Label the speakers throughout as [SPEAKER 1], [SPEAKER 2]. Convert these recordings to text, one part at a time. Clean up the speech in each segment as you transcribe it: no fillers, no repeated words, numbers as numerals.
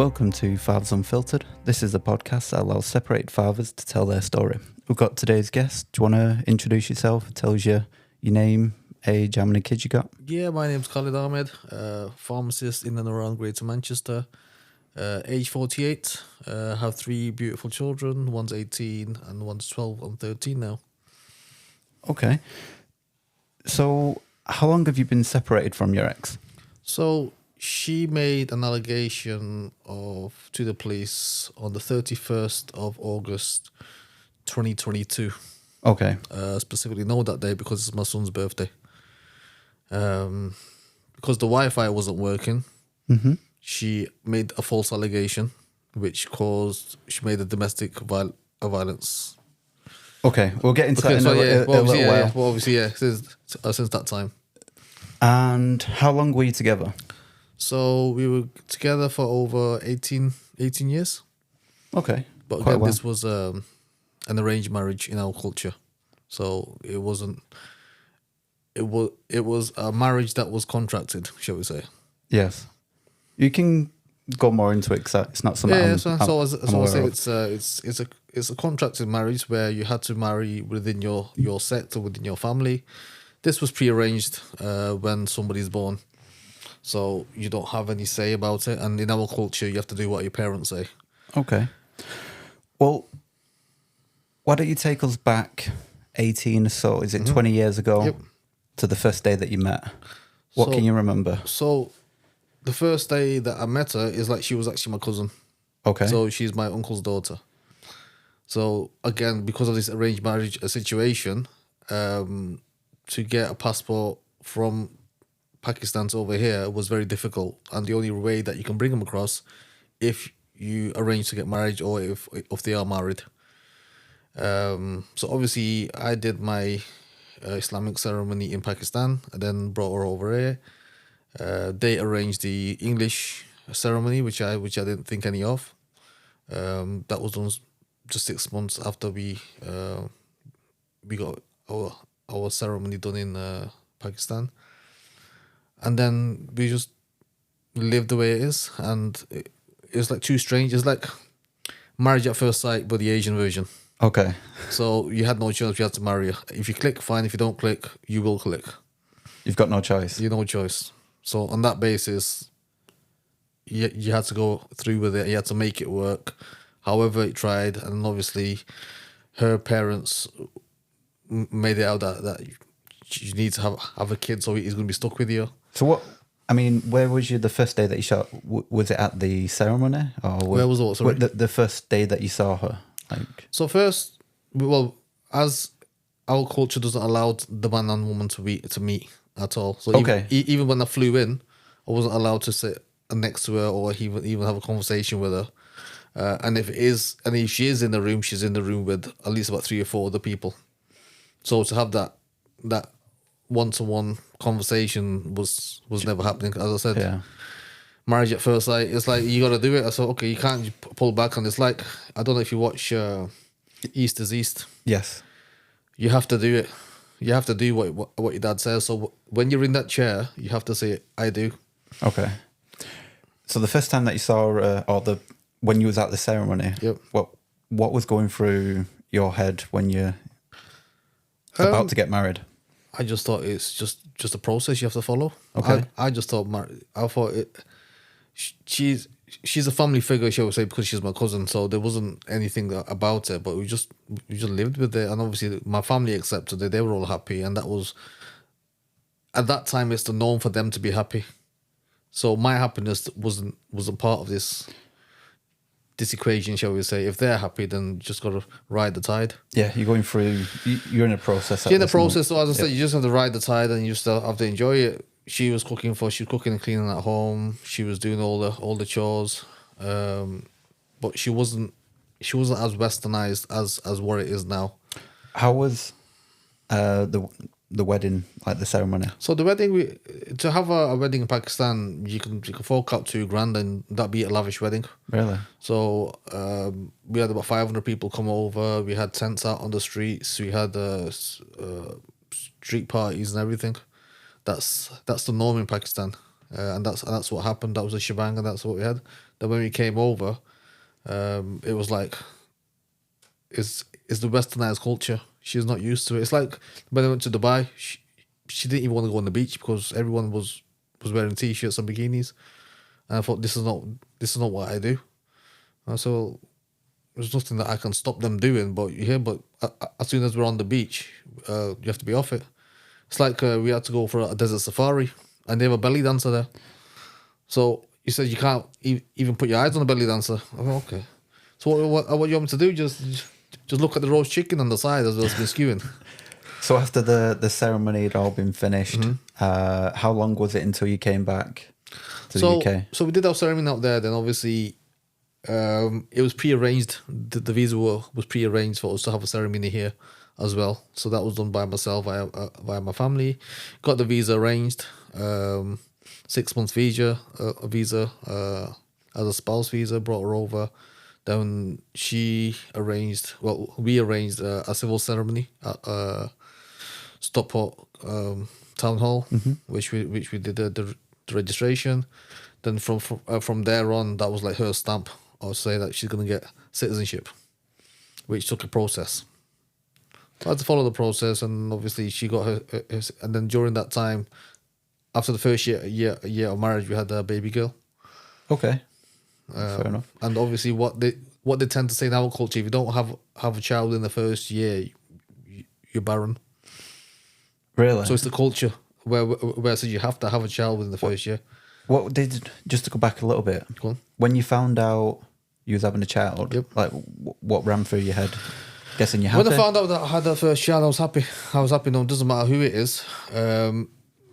[SPEAKER 1] Welcome to Fathers Unfiltered. This is a podcast that allows separated fathers to tell their story. We've got today's guest. Do you want to introduce yourself? Tell us your name, age, how many kids you got?
[SPEAKER 2] Yeah, my name's Khalid Ahmed, pharmacist in and around Greater Manchester, age 48, have three beautiful children, one's 18 and one's 12 and 13 now.
[SPEAKER 1] Okay. So, how long have you been separated from your ex?
[SPEAKER 2] So she made an allegation to the police on the 31st of August 2022.
[SPEAKER 1] Okay.
[SPEAKER 2] Specifically know that day because it's my son's birthday. Because the Wi-Fi wasn't working, she made a false allegation, which she made a domestic violence.
[SPEAKER 1] Okay, we'll get into that in a little while.
[SPEAKER 2] Well, obviously, since that time.
[SPEAKER 1] And how long were you together?
[SPEAKER 2] So we were together for over 18 years.
[SPEAKER 1] Okay.
[SPEAKER 2] But again, this was an arranged marriage in our culture. So it wasn't. It was a marriage that was contracted, shall we say?
[SPEAKER 1] Yes. You can go more into it because it's not something.
[SPEAKER 2] Yeah, so I say it's a contracted marriage where you had to marry within your sect or within your family. This was prearranged when somebody's born, so you don't have any say about it. And in our culture, you have to do what your parents say.
[SPEAKER 1] Okay. Well, why don't you take us back 18 or so? Is it 20 years ago?
[SPEAKER 2] Yep.
[SPEAKER 1] To the first day that you met. What can you remember?
[SPEAKER 2] So the first day that I met her is like she was actually my cousin.
[SPEAKER 1] Okay.
[SPEAKER 2] So she's my uncle's daughter. So again, because of this arranged marriage situation, to get a passport from Pakistan to over here was very difficult. And the only way that you can bring them across if you arrange to get married or if they are married. So obviously I did my Islamic ceremony in Pakistan and then brought her over here. They arranged the English ceremony, which I didn't think any of. That was done just 6 months after we got our ceremony done in Pakistan, and then we just lived the way it is, and it's like too strange. It's like marriage at first sight, but the Asian version.
[SPEAKER 1] Okay.
[SPEAKER 2] So you had no choice. You had to marry her. If you click, fine. If you don't click, you will click.
[SPEAKER 1] You've got no choice.
[SPEAKER 2] You no choice. So on that basis, you had to go through with it. You had to make it work. However it tried, and obviously her parents made it out that you need to have a kid, so he's going to be stuck with you.
[SPEAKER 1] So where was you the first day that you saw? Was it at the ceremony? Or
[SPEAKER 2] where was it? Sorry?
[SPEAKER 1] The first day that you saw her?
[SPEAKER 2] So first, well, as our culture doesn't allow the man and woman to meet at all. So even when I flew in, I wasn't allowed to sit next to her or even have a conversation with her. And if she is in the room, she's in the room with at least about 3 or 4 other people. So to have that one-to-one conversation was never happening. As I said, marriage at first sight, it's like you got to do it. I said, okay, you can't pull back on this. Like, I don't know if you watch East is East.
[SPEAKER 1] Yes.
[SPEAKER 2] You have to do it. You have to do what your dad says. So when you're in that chair, you have to say, I do.
[SPEAKER 1] Okay. So the first time that you saw her, when you was at the ceremony, what was going through your head when you're about to get married?
[SPEAKER 2] I just thought it's just a process you have to follow.
[SPEAKER 1] Okay.
[SPEAKER 2] I just thought she's a family figure, shall we say, because she's my cousin. So there wasn't anything about it, but we just lived with it, and obviously my family accepted it. They were all happy, and that was at that time. It's the norm for them to be happy. So my happiness wasn't part of this equation, shall we say. If they're happy, then you just got to ride the tide.
[SPEAKER 1] Yeah, you're going through. You're in a process.
[SPEAKER 2] You're in the process. So as I said, you just have to ride the tide, and you just have to enjoy it. She was cooking and cleaning at home. She was doing all the chores, but she wasn't as westernized as what it is now.
[SPEAKER 1] How was the wedding, like the ceremony?
[SPEAKER 2] So the wedding, to have a wedding in Pakistan, you can fork out $2,000 and that'd be a lavish wedding.
[SPEAKER 1] Really?
[SPEAKER 2] So we had about 500 people come over. We had tents out on the streets. We had street parties and everything. That's the norm in Pakistan. And that's what happened. That was a shebang, and that's what we had. Then when we came over, it was like, it's the westernized culture. She's not used to it. It's like when I went to Dubai, she didn't even want to go on the beach because everyone was wearing t-shirts and bikinis, and I thought this is not what I do. So there's nothing that I can stop them doing. But as soon as we're on the beach, you have to be off it. It's like we had to go for a desert safari, and they have a belly dancer there. So you said you can't even put your eyes on a belly dancer. I went, okay. So what you want me to do? Just look at the roast chicken on the side as well as been skewing.
[SPEAKER 1] So after the ceremony had all been finished, how long was it until you came back to the UK?
[SPEAKER 2] So we did our ceremony out there. Then obviously, it was pre-arranged. The visa was pre-arranged for us to have a ceremony here as well. So that was done by myself via my family. Got the visa arranged. 6 months visa as a spouse visa. Brought her over. Then we arranged a civil ceremony at Stockport Town Hall, which we did the registration. Then from there on, that was like her stamp or say that she's gonna get citizenship, which took a process. So I had to follow the process, and obviously she got her and then during that time, after the first year of marriage, we had a baby girl.
[SPEAKER 1] Okay. Fair enough.
[SPEAKER 2] And obviously, what they tend to say in our culture, if you don't have a child in the first year, you're barren.
[SPEAKER 1] Really?
[SPEAKER 2] So it's the culture where it says you have to have a child within the first year.
[SPEAKER 1] Just to go back a little bit,
[SPEAKER 2] go on.
[SPEAKER 1] When you found out you was having a child, like what ran through your head? Guessing you happy?
[SPEAKER 2] When I found out that I had that first child, I was happy. No, it doesn't matter who it is.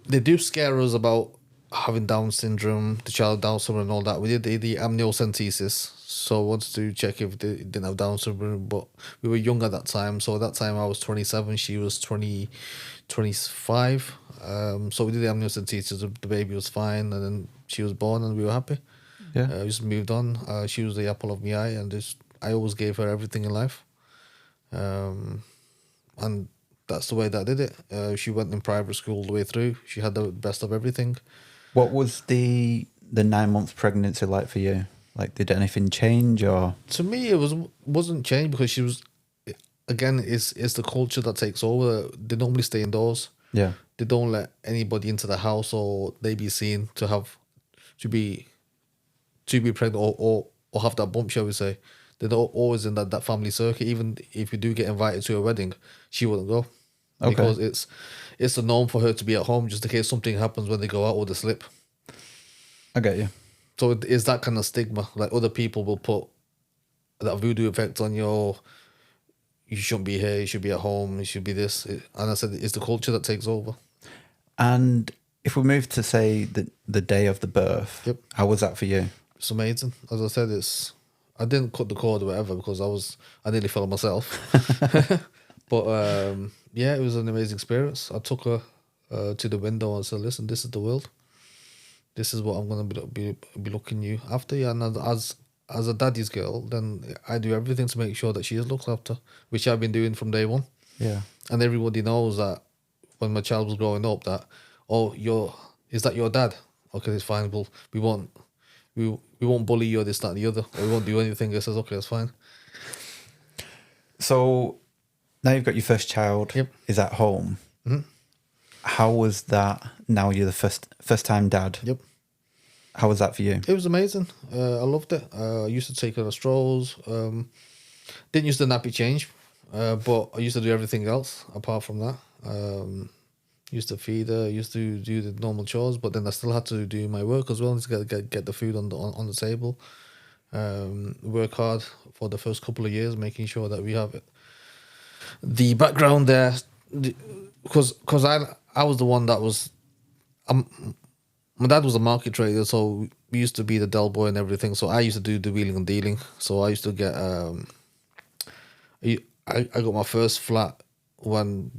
[SPEAKER 2] They do scare us about having Down syndrome, the child Down syndrome and all that. We did the amniocentesis, so I wanted to check if they didn't have Down syndrome, but we were young at that time. So at that time I was 27, she was 25. So we did the amniocentesis, the baby was fine, and then she was born and we were happy.
[SPEAKER 1] Yeah.
[SPEAKER 2] We just moved on. She was the apple of my eye, and I always gave her everything in life. And that's the way that I did it. She went in private school all the way through. She had the best of everything.
[SPEAKER 1] What was the 9 month pregnancy like for you? Like, did anything change or?
[SPEAKER 2] To me, it wasn't changed because she was, again, it's the culture that takes over. They normally stay indoors.
[SPEAKER 1] Yeah.
[SPEAKER 2] They don't let anybody into the house, or they be seen to be pregnant or have that bump, shall we say. They're always in that family circuit. Even if you do get invited to a wedding, she wouldn't go.
[SPEAKER 1] Okay.
[SPEAKER 2] Because it's the norm for her to be at home just in case something happens when they go out or they slip.
[SPEAKER 1] I get you.
[SPEAKER 2] So it is that kind of stigma. Like, other people will put that voodoo effect on you. You shouldn't be here. You should be at home. You should be this. And I said it's the culture that takes over.
[SPEAKER 1] And if we move to, say, the day of the birth, how was that for you?
[SPEAKER 2] It's amazing. As I said, I didn't cut the cord or whatever because I nearly fell myself. But yeah, it was an amazing experience. I took her to the window and said, "Listen, this is the world. This is what I'm going to be looking you after." And as a daddy's girl, then I do everything to make sure that she is looked after, which I've been doing from day one.
[SPEAKER 1] Yeah.
[SPEAKER 2] And everybody knows that when my child was growing up, that, is that your dad? Okay, it's fine. Well, we won't bully you or this, that, and the other. Or we won't do anything. I says, okay, that's fine.
[SPEAKER 1] So now you've got your first child.
[SPEAKER 2] Yep.
[SPEAKER 1] Is at home.
[SPEAKER 2] Mm-hmm.
[SPEAKER 1] How was that? Now you're the first time dad.
[SPEAKER 2] Yep.
[SPEAKER 1] How was that for you?
[SPEAKER 2] It was amazing. I loved it. I used to take her on strolls. Didn't use the nappy change, but I used to do everything else apart from that. Used to feed her. Used to do the normal chores, but then I still had to do my work as well to get the food on the table. Work hard for the first couple of years, making sure that we have it. The background there, because I was the one that was. My dad was a market trader, so we used to be the Del boy and everything. So I used to do the wheeling and dealing. So I used to get. I got my first flat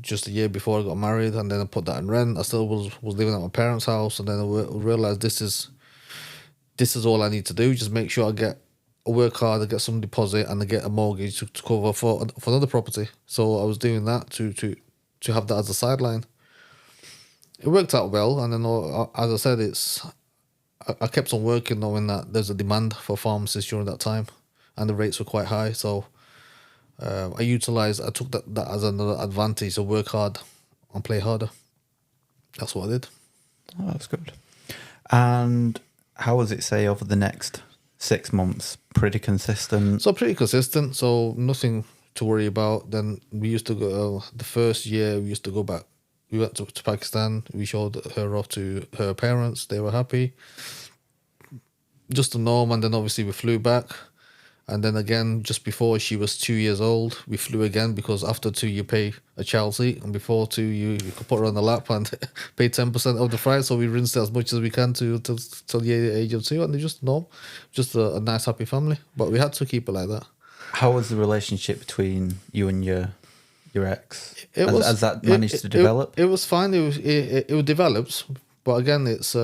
[SPEAKER 2] just a year before I got married, and then I put that in rent. I still was living at my parents' house, and then I realized this is all I need to do. Just make sure I work hard, I get some deposit, and I get a mortgage to cover for another property. So I was doing that to have that as a sideline. It worked out well, and then as I said, I kept on working, knowing that there's a demand for pharmacists during that time, and the rates were quite high. So I took that as another advantage to work hard and play harder. That's what I did.
[SPEAKER 1] Oh, that's good. And how was it, say, over the next 6 months? Pretty consistent?
[SPEAKER 2] So pretty consistent. So nothing to worry about. Then we used to go, the first year we used to go back. We went to Pakistan. We showed her off to her parents. They were happy. Just the norm. And then obviously we flew back. And then again, just before she was 2 years old, we flew again, because after 2 you pay a child seat, and before 2 you could put her on the lap and pay 10% of the price. So we rinsed it as much as we can till the age of 2, and they just a nice happy family. But we had to keep it like that.
[SPEAKER 1] How was the relationship between you and your ex? Has that managed to develop?
[SPEAKER 2] It was fine. It developed, but again, it's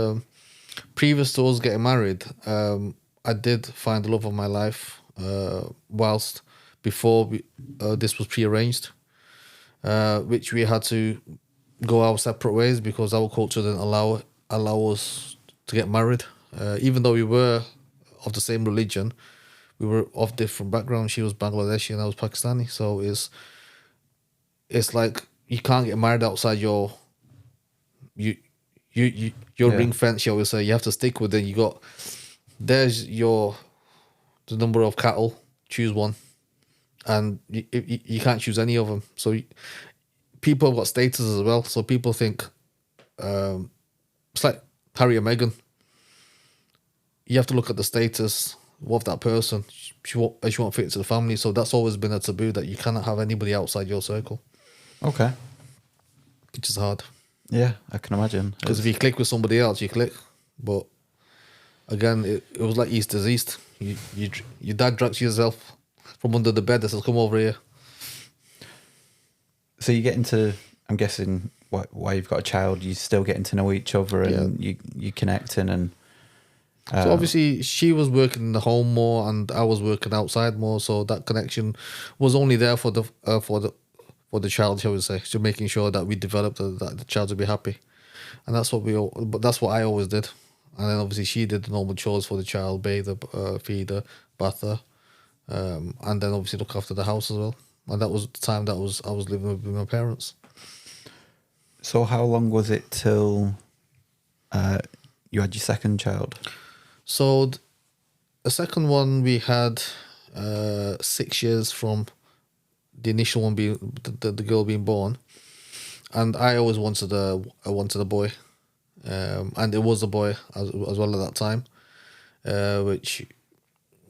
[SPEAKER 2] previous to us getting married. I did find the love of my life. Whilst before this was prearranged, which we had to go our separate ways because our culture didn't allow us to get married. Even though we were of the same religion, we were of different backgrounds. She was Bangladeshi and I was Pakistani. So it's like you can't get married outside your ring fence. You always say you have to stick with it. There's the number of cattle, choose one, and you can't choose any of them. So people have got status as well. So people think it's like Harry and Meghan. You have to look at the status of that person. She won't fit into the family. So that's always been a taboo, that you cannot have anybody outside your circle.
[SPEAKER 1] Okay.
[SPEAKER 2] Which is hard.
[SPEAKER 1] Yeah, I can imagine.
[SPEAKER 2] Because if you click with somebody else, you click. But again, it was like East is East. Your dad drags yourself from under the bed and says, "Come over here."
[SPEAKER 1] So you get into, I'm guessing, why you've got a child, you're still getting to know each other and you connecting and.
[SPEAKER 2] So obviously she was working in the home more and I was working outside more, so that connection was only there for the child, shall we say, so making sure that we developed that the child would be happy, and that's what I always did. And then obviously she did the normal chores for the child, bathe her, feed her, bath her, and then obviously look after the house as well. And that was the time I was living with my parents.
[SPEAKER 1] So how long was it till you had your second child?
[SPEAKER 2] So the second one we had 6 years from the initial one being the girl being born, and I always wanted a boy. And it was a boy as well at that time, which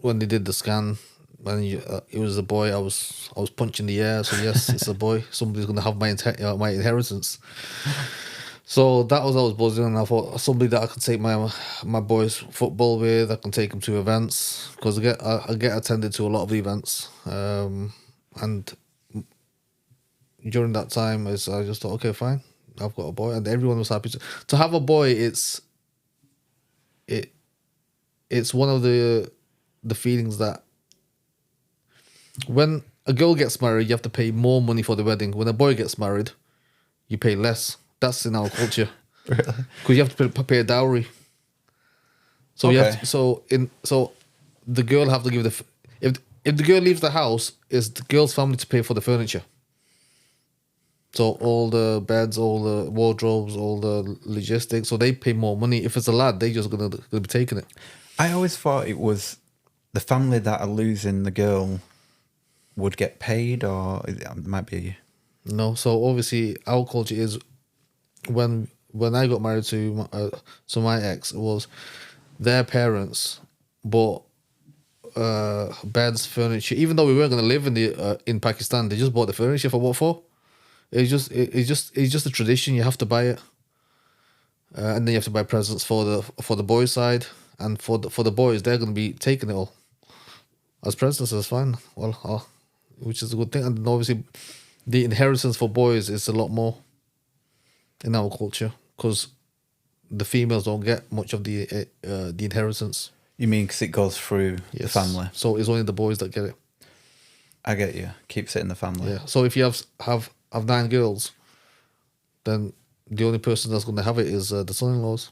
[SPEAKER 2] when they did the scan, when it was a boy, I was punching the air. So yes, it's a boy. Somebody's gonna have my inheritance. So that was I was buzzing, and I thought somebody that I could take my boys football with. I can take them to events because I get attended to a lot of events, and during that time, I just thought, okay, fine. I've got a boy, and everyone was happy to have a boy. It's one of the feelings that when a girl gets married, you have to pay more money for the wedding. When a boy gets married, you pay less. That's in our culture,
[SPEAKER 1] really,
[SPEAKER 2] because you have to pay a dowry. So
[SPEAKER 1] okay.
[SPEAKER 2] So the girl have to give if the girl leaves the house, it's the girl's family to pay for the furniture. So all the beds, all the wardrobes, all the logistics. So they pay more money. If it's a lad, they just gonna be taking it.
[SPEAKER 1] I always thought it was the family that are losing the girl would get paid, or it might be.
[SPEAKER 2] No. So obviously our culture is when I got married to my ex, it was their parents bought beds, furniture. Even though we weren't gonna live in Pakistan, they just bought the furniture for what for? It's just a tradition. You have to buy it, and then you have to buy presents for the boys' side, and for the boys, they're going to be taking it all as presents. That's fine. Well, which is a good thing. And obviously, the inheritance for boys is a lot more in our culture because the females don't get much of the inheritance.
[SPEAKER 1] You mean because it goes through the family?
[SPEAKER 2] So it's only the boys that get it.
[SPEAKER 1] I get you. Keeps it in the family.
[SPEAKER 2] Yeah. So if you have 9 girls, then the only person that's going to have it is the son-in-laws.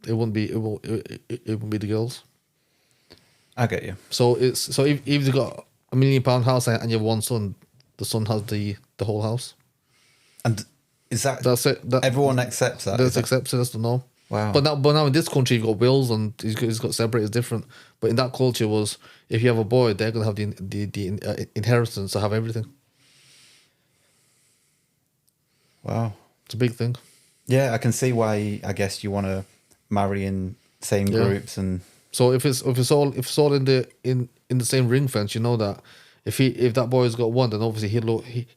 [SPEAKER 2] It won't be it won't be the girls.
[SPEAKER 1] I get you.
[SPEAKER 2] So if you've got £1 million house and you have one son, the son has the whole house.
[SPEAKER 1] And is
[SPEAKER 2] that's it?
[SPEAKER 1] Everyone accepts that.
[SPEAKER 2] That's accepted. That's the norm.
[SPEAKER 1] Wow.
[SPEAKER 2] But now in this country you've got wills and he's got separate. It's different. But in that culture was if you have a boy, they're gonna have the inheritance to have everything.
[SPEAKER 1] Wow,
[SPEAKER 2] it's a big thing.
[SPEAKER 1] Yeah, I can see why. I guess you want to marry in same groups and.
[SPEAKER 2] So if it's all in the same ring fence, you know that if that boy's got one, then obviously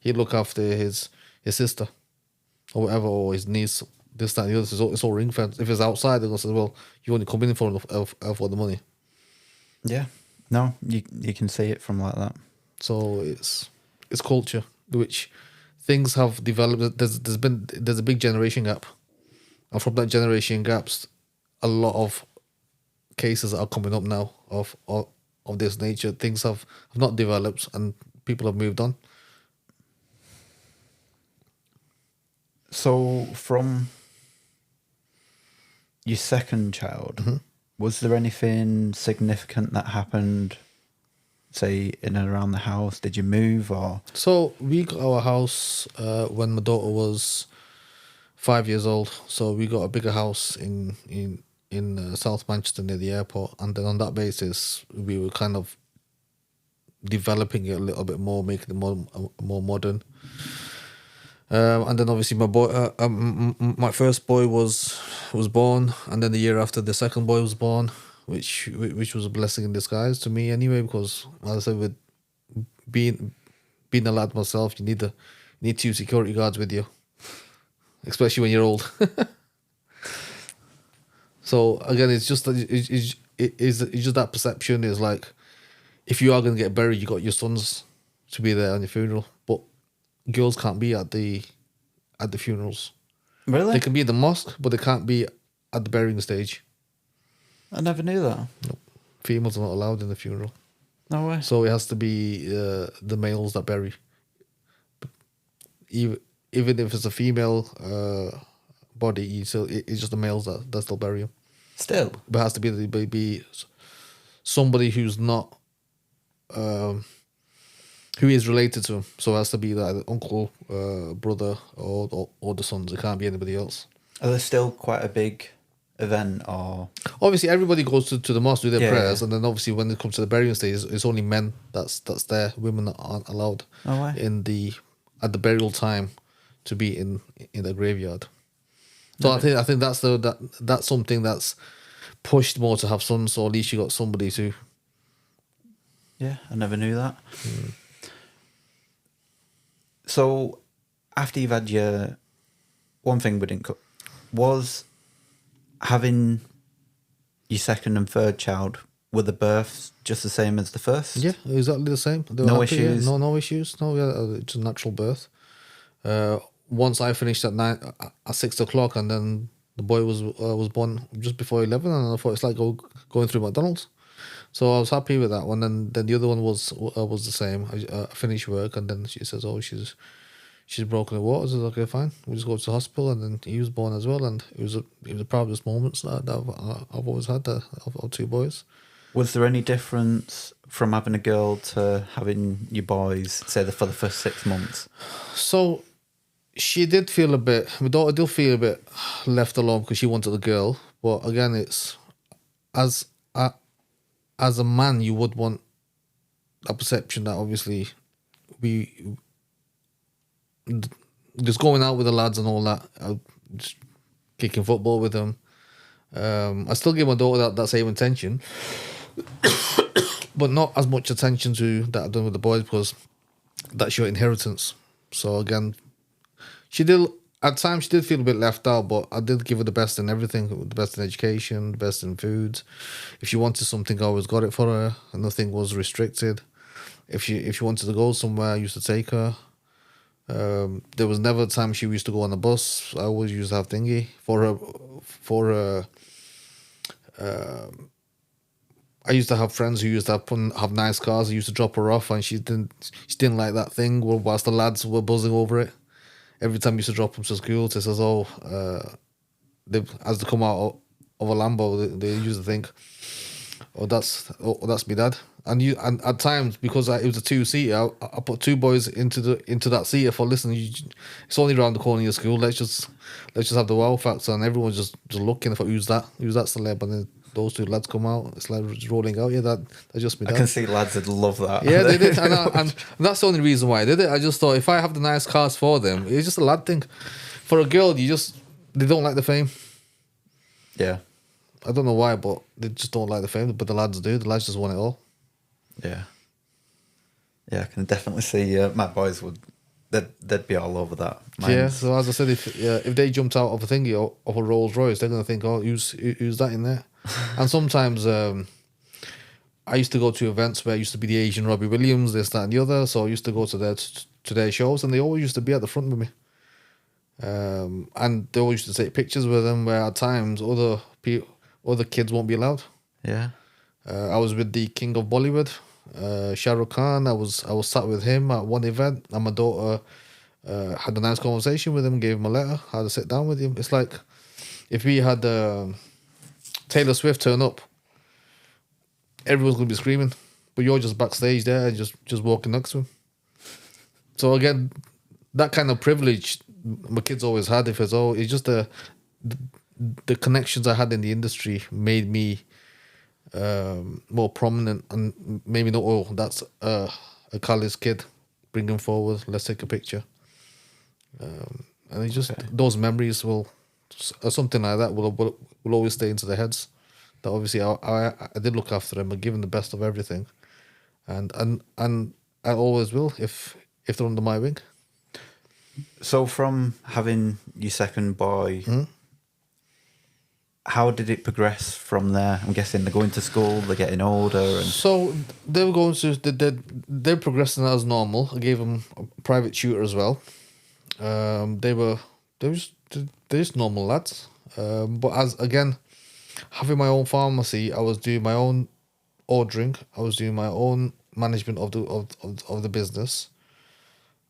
[SPEAKER 2] he'd look after his sister or whatever, or his niece, this, that, and the other. It's all ring fence. If it's outside, they're gonna say, well, you only come in for the money.
[SPEAKER 1] Yeah, no, you can see it from like that.
[SPEAKER 2] So it's culture, which things have developed. There's a big generation gap, and from that generation gaps, a lot of cases are coming up now of this nature. Things have not developed and people have moved on.
[SPEAKER 1] So from your second child, was there anything significant that happened, say, in and around the house? Did you move or?
[SPEAKER 2] So we got our house when my daughter was 5 years old. So we got a bigger house in South Manchester near the airport, and then on that basis we were kind of developing it a little bit more, making it more modern. And then obviously my boy, my first boy was born, and then the year after the second boy was born, which was a blessing in disguise to me anyway, because as I said, with being a lad myself, you need 2 security guards with you, especially when you're old. So again, it's just that perception is like, if you are going to get buried, you got your sons to be there on your funeral, but girls can't be at the funerals.
[SPEAKER 1] Really?
[SPEAKER 2] They can be at the mosque, but they can't be at the burying stage.
[SPEAKER 1] I never knew that.
[SPEAKER 2] Nope. Females are not allowed in the funeral.
[SPEAKER 1] No way.
[SPEAKER 2] So it has to be the males that bury. Even if it's a female body, it's just the males that still bury him.
[SPEAKER 1] Still,
[SPEAKER 2] but it has to be somebody who's not who is related to him. So it has to be like uncle, brother, or the sons. It can't be anybody else.
[SPEAKER 1] Are there still quite a big event, or
[SPEAKER 2] obviously everybody goes to the mosque to do their prayers, and then obviously when it comes to the burying stage, it's only men that's there. Women aren't allowed at the burial time to be in the graveyard. So I think that's something that's pushed more to have sons, so at least you got somebody to.
[SPEAKER 1] Yeah, I never knew that. So, after you've had your one thing we didn't cut was having your second and third child. Were the births just the same as the first?
[SPEAKER 2] Yeah, exactly the same.
[SPEAKER 1] No issues.
[SPEAKER 2] Yeah. No issues. No, yeah, it's a natural birth. Once I finished at 6 o'clock, and then the boy was born just before 11, and I thought it's like going through McDonald's. So I was happy with that one. And then the other one was the same. I finished work, and then she says, "Oh, she's broken the waters." I said, "Okay, fine. We just go to the hospital." And then he was born as well, and it was the proudest moments that I've always had of 2 boys.
[SPEAKER 1] Was there any difference from having a girl to having your boys, say, for the first 6 months?
[SPEAKER 2] So she did feel a bit. My daughter did feel a bit left alone because she wanted a girl. But again, it's as a man, you would want a perception that obviously we just going out with the lads and all that, just kicking football with them. I still give my daughter that same attention, but not as much attention to that I've done with the boys, because that's your inheritance. So again, at times she did feel a bit left out, but I did give her the best in everything, the best in education, the best in food. If she wanted something, I always got it for her, and nothing was restricted. If she wanted to go somewhere, I used to take her. There was never a time she used to go on a bus. I always used to have thingy for her. I used to have friends who used to have nice cars. I used to drop her off, and she didn't like that thing whilst the lads were buzzing over it. Every time I used to drop them to school, she says, "Oh, as they come out of a Lambo, they used to think, oh, that's my dad. And at times, because it was a 2-seater, I put 2 boys into that seater for listen. It's only around the corner of your school. Let's just have the wow factor, and everyone's just looking for who's that celeb, and then those 2 lads come out. It's like rolling out. Yeah, that's just me.
[SPEAKER 1] I can see lads that love that.
[SPEAKER 2] Yeah, they did, and that's the only reason why I did it. I just thought if I have the nice cars for them, it's just a lad thing. For a girl, they don't like the fame.
[SPEAKER 1] Yeah.
[SPEAKER 2] I don't know why, but they just don't like the fame. But the lads do. The lads just want it all.
[SPEAKER 1] Yeah. Yeah, I can definitely see my boys they'd be all over that.
[SPEAKER 2] Yeah, so as I said, if they jumped out of a thingy of a Rolls Royce, they're going to think, oh, who's that in there? And sometimes I used to go to events where I used to be the Asian Robbie Williams, this, that, and the other. So I used to go to their shows, and they always used to be at the front with me. And they always used to take pictures with them, where at times other kids won't be allowed.
[SPEAKER 1] Yeah.
[SPEAKER 2] I was with the King of Bollywood, Shah Rukh Khan. I was sat with him at one event, and my daughter had a nice conversation with him, gave him a letter, had to sit down with him. It's like if we had Taylor Swift turn up, everyone's going to be screaming, but you're just backstage there and just walking next to him. So again, that kind of privilege my kids always had. It's just the connections I had in the industry made me more prominent, and maybe not. Oh, that's a Khalid's kid. Bring him forward. Let's take a picture. And it's just those memories something like that will always stay into their heads. That obviously I did look after them and give them the best of everything, and I always will if they're under my wing.
[SPEAKER 1] So from having your second boy. How did it progress from there? I'm guessing they're going to school, they're getting older, and
[SPEAKER 2] so they were going to. They're progressing as normal. I gave them a private tutor as well. They're just normal lads. But as again, having my own pharmacy, I was doing my own ordering. I was doing my own management of the business.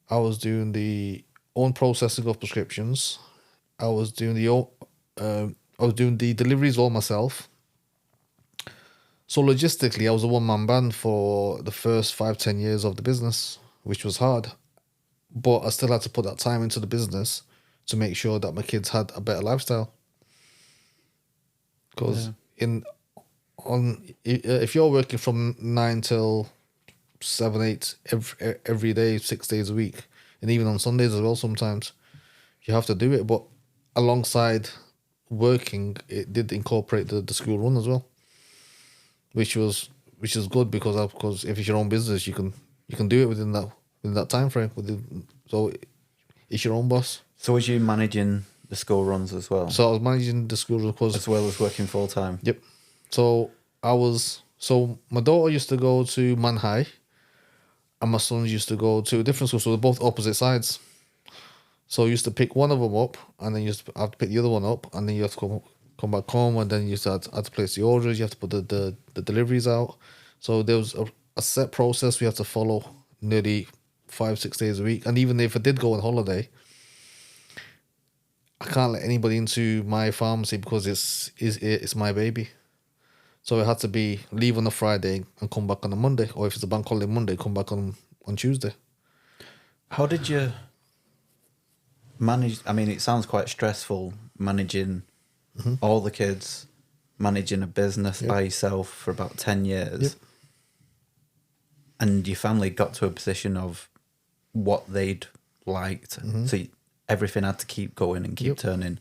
[SPEAKER 2] I was doing the own processing of prescriptions. I was doing the deliveries all myself. So logistically, I was a one-man band for the first 5-10 years of the business, which was hard. But I still had to put that time into the business to make sure that my kids had a better lifestyle. Because if you're working from 9 till 7, 8 every day, 6 days a week, and even on Sundays as well sometimes, you have to do it. But alongside working, it did incorporate the school run as well, which is good because if it's your own business, you can do it within that time frame. So it's your own boss.
[SPEAKER 1] So was you managing the school runs as well?
[SPEAKER 2] So I was managing the school runs
[SPEAKER 1] as well as working full time.
[SPEAKER 2] Yep. So my daughter used to go to Man High, and my sons used to go to a different school. So they're both opposite sides. So you used to pick one of them up, and then you used to have to pick the other one up, and then you have to come back home, and then you used to have to place the orders. You have to put the deliveries out. So there was a set process we had to follow nearly 5-6 days a week. And even if I did go on holiday, I can't let anybody into my pharmacy because it's my baby. So it had to be leave on a Friday and come back on a Monday, or if it's a bank holiday Monday, come back on Tuesday.
[SPEAKER 1] How did you manage? I mean, it sounds quite stressful managing all the kids, managing a business by yourself for about 10 years.
[SPEAKER 2] Yep.
[SPEAKER 1] And your family got to a position of what they'd liked. So everything had to keep going and keep turning.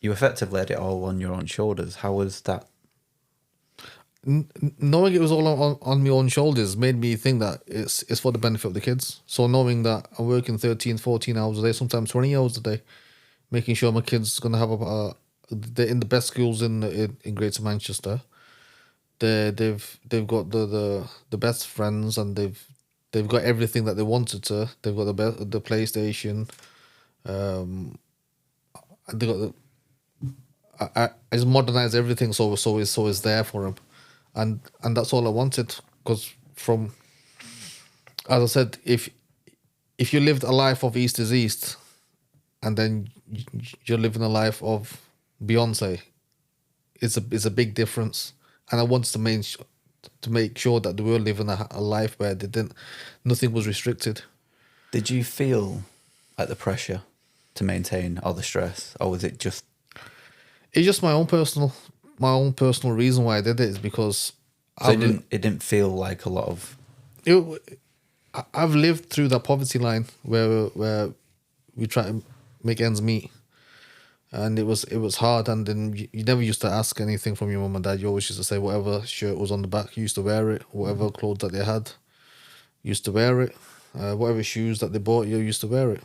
[SPEAKER 1] You effectively had it all on your own shoulders. How was that?
[SPEAKER 2] Knowing it was all on my own shoulders made me think that it's for the benefit of the kids. So knowing that I'm working 13, 14 hours a day, sometimes 20 hours a day, making sure my kids going to have they're in the best schools in Greater Manchester. They've got the best friends, and they've got everything that they wanted to. They've got the PlayStation. They got I just modernized everything so it's there for them, and that's all I wanted. Because as I said, if you lived a life of East is East, and then you're living a life of Beyonce, it's a big difference. And I wanted to make sure that they were living a life where nothing was restricted.
[SPEAKER 1] Did you feel like the pressure to maintain all the stress, or was it just?
[SPEAKER 2] It's just my own personal reason why I did it is because
[SPEAKER 1] So it didn't feel like a lot of.
[SPEAKER 2] I've lived through that poverty line where we try to make ends meet, and it was hard. And then you never used to ask anything from your mum and dad. You always used to say whatever shirt was on the back, you used to wear it. Whatever clothes that they had, you used to wear it. Whatever shoes that they bought, you used to wear it.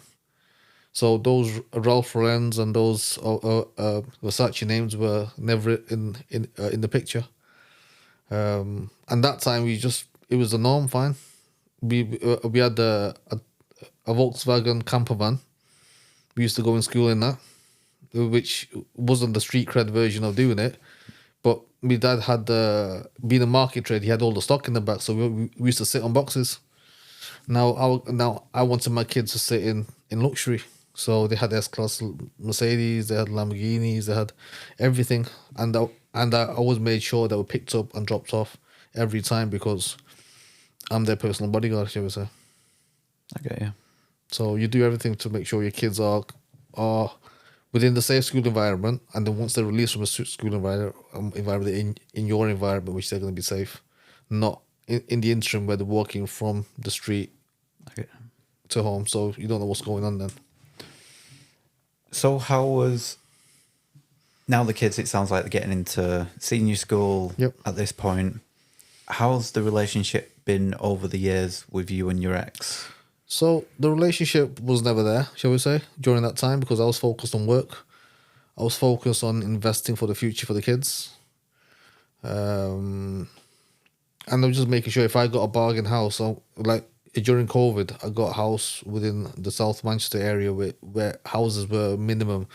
[SPEAKER 2] So those Ralph Lauren's and those Versace names were never in the picture. And that time it was the norm. Fine, we had a Volkswagen camper van. We used to go in school in that, which wasn't the street cred version of doing it. But my dad had being a market trade, he had all the stock in the back, so we used to sit on boxes. Now I wanted my kids to sit in luxury. So they had S-Class Mercedes, they had Lamborghinis, they had everything. And I always made sure they were picked up and dropped off every time because I'm their personal bodyguard, shall we say.
[SPEAKER 1] Okay, yeah.
[SPEAKER 2] So you do everything to make sure your kids are within the safe school environment, and then once they're released from a school environment in your environment, which they're going to be safe, not in the interim where they're walking from the street to home. So you don't know what's going on then.
[SPEAKER 1] So how was... Now the kids, it sounds like they're getting into senior school at this point. How's the relationship been over the years with you and your ex?
[SPEAKER 2] So the relationship was never there, shall we say, during that time, because I was focused on work. I was focused on investing for the future for the kids. And I was just making sure if I got a bargain house, so like during COVID, I got a house within the South Manchester area where houses were minimum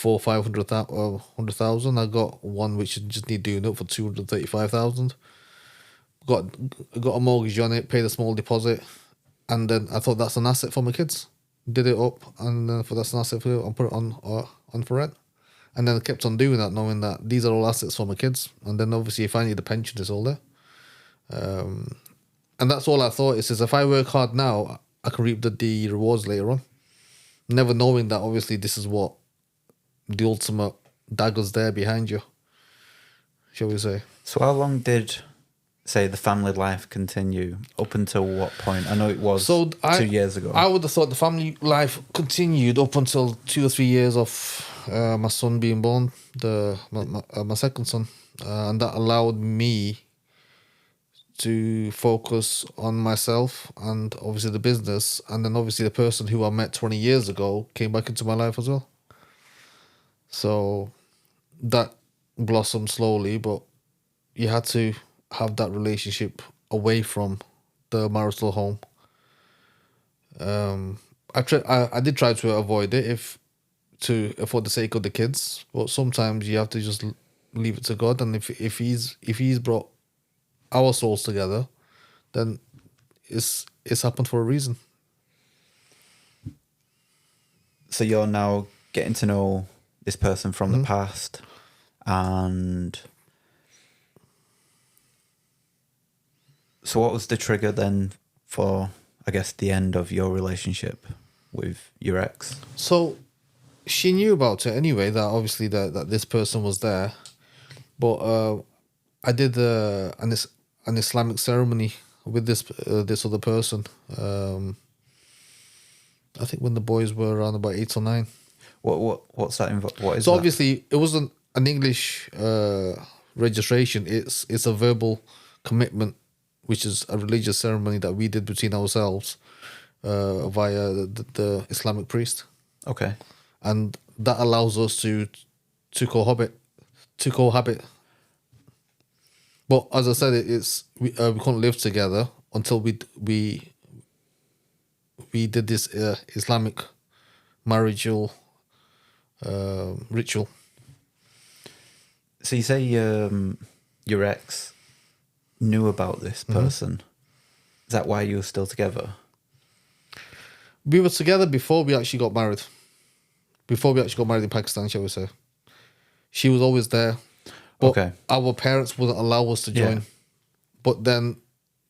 [SPEAKER 2] 100,000. I got one which just need doing up for 235,000. Got a mortgage on it, paid a small deposit, and then I thought that's an asset for my kids. Did it up, and then that's an asset for you, and put it on for rent. And then I kept on doing that, knowing that these are all assets for my kids. And then obviously, if I need a pension, it's all there. And that's all I thought. It says if I work hard now, I can reap the rewards later on. Never knowing that obviously this is what the ultimate dagger's there behind you, shall we say.
[SPEAKER 1] So how long did, say, the family life continue? Up until what point? I know it was 2 years ago.
[SPEAKER 2] I would have thought the family life continued up until 2 or 3 years of my son being born, my second son. And that allowed me to focus on myself and obviously the business. And then obviously the person who I met 20 years ago came back into my life as well. So that blossomed slowly, but you had to have that relationship away from the marital home. I did try to avoid it for the sake of the kids, but sometimes you have to just leave it to God. And if he's brought our souls together, then it's happened for a reason.
[SPEAKER 1] So you're now getting to know this person from the past, and so what was the trigger then for, I guess, the end of your relationship with your ex?
[SPEAKER 2] So she knew about it anyway, that obviously that this person was there, but I did an Islamic ceremony with this other person. I think when the boys were around about 8 or 9.
[SPEAKER 1] What's that? What is
[SPEAKER 2] so
[SPEAKER 1] that?
[SPEAKER 2] Obviously it wasn't an English registration. It's a verbal commitment, which is a religious ceremony that we did between ourselves via the Islamic priest.
[SPEAKER 1] Okay.
[SPEAKER 2] And that allows us to cohabit. But as I said, we couldn't live together until we did this Islamic marriageal ritual.
[SPEAKER 1] So you say your ex knew about this person. Is that why you were still together?
[SPEAKER 2] We were together before we actually got married. Before we actually got married in Pakistan, shall we say. She was always there. But our parents wouldn't allow us to join. But then,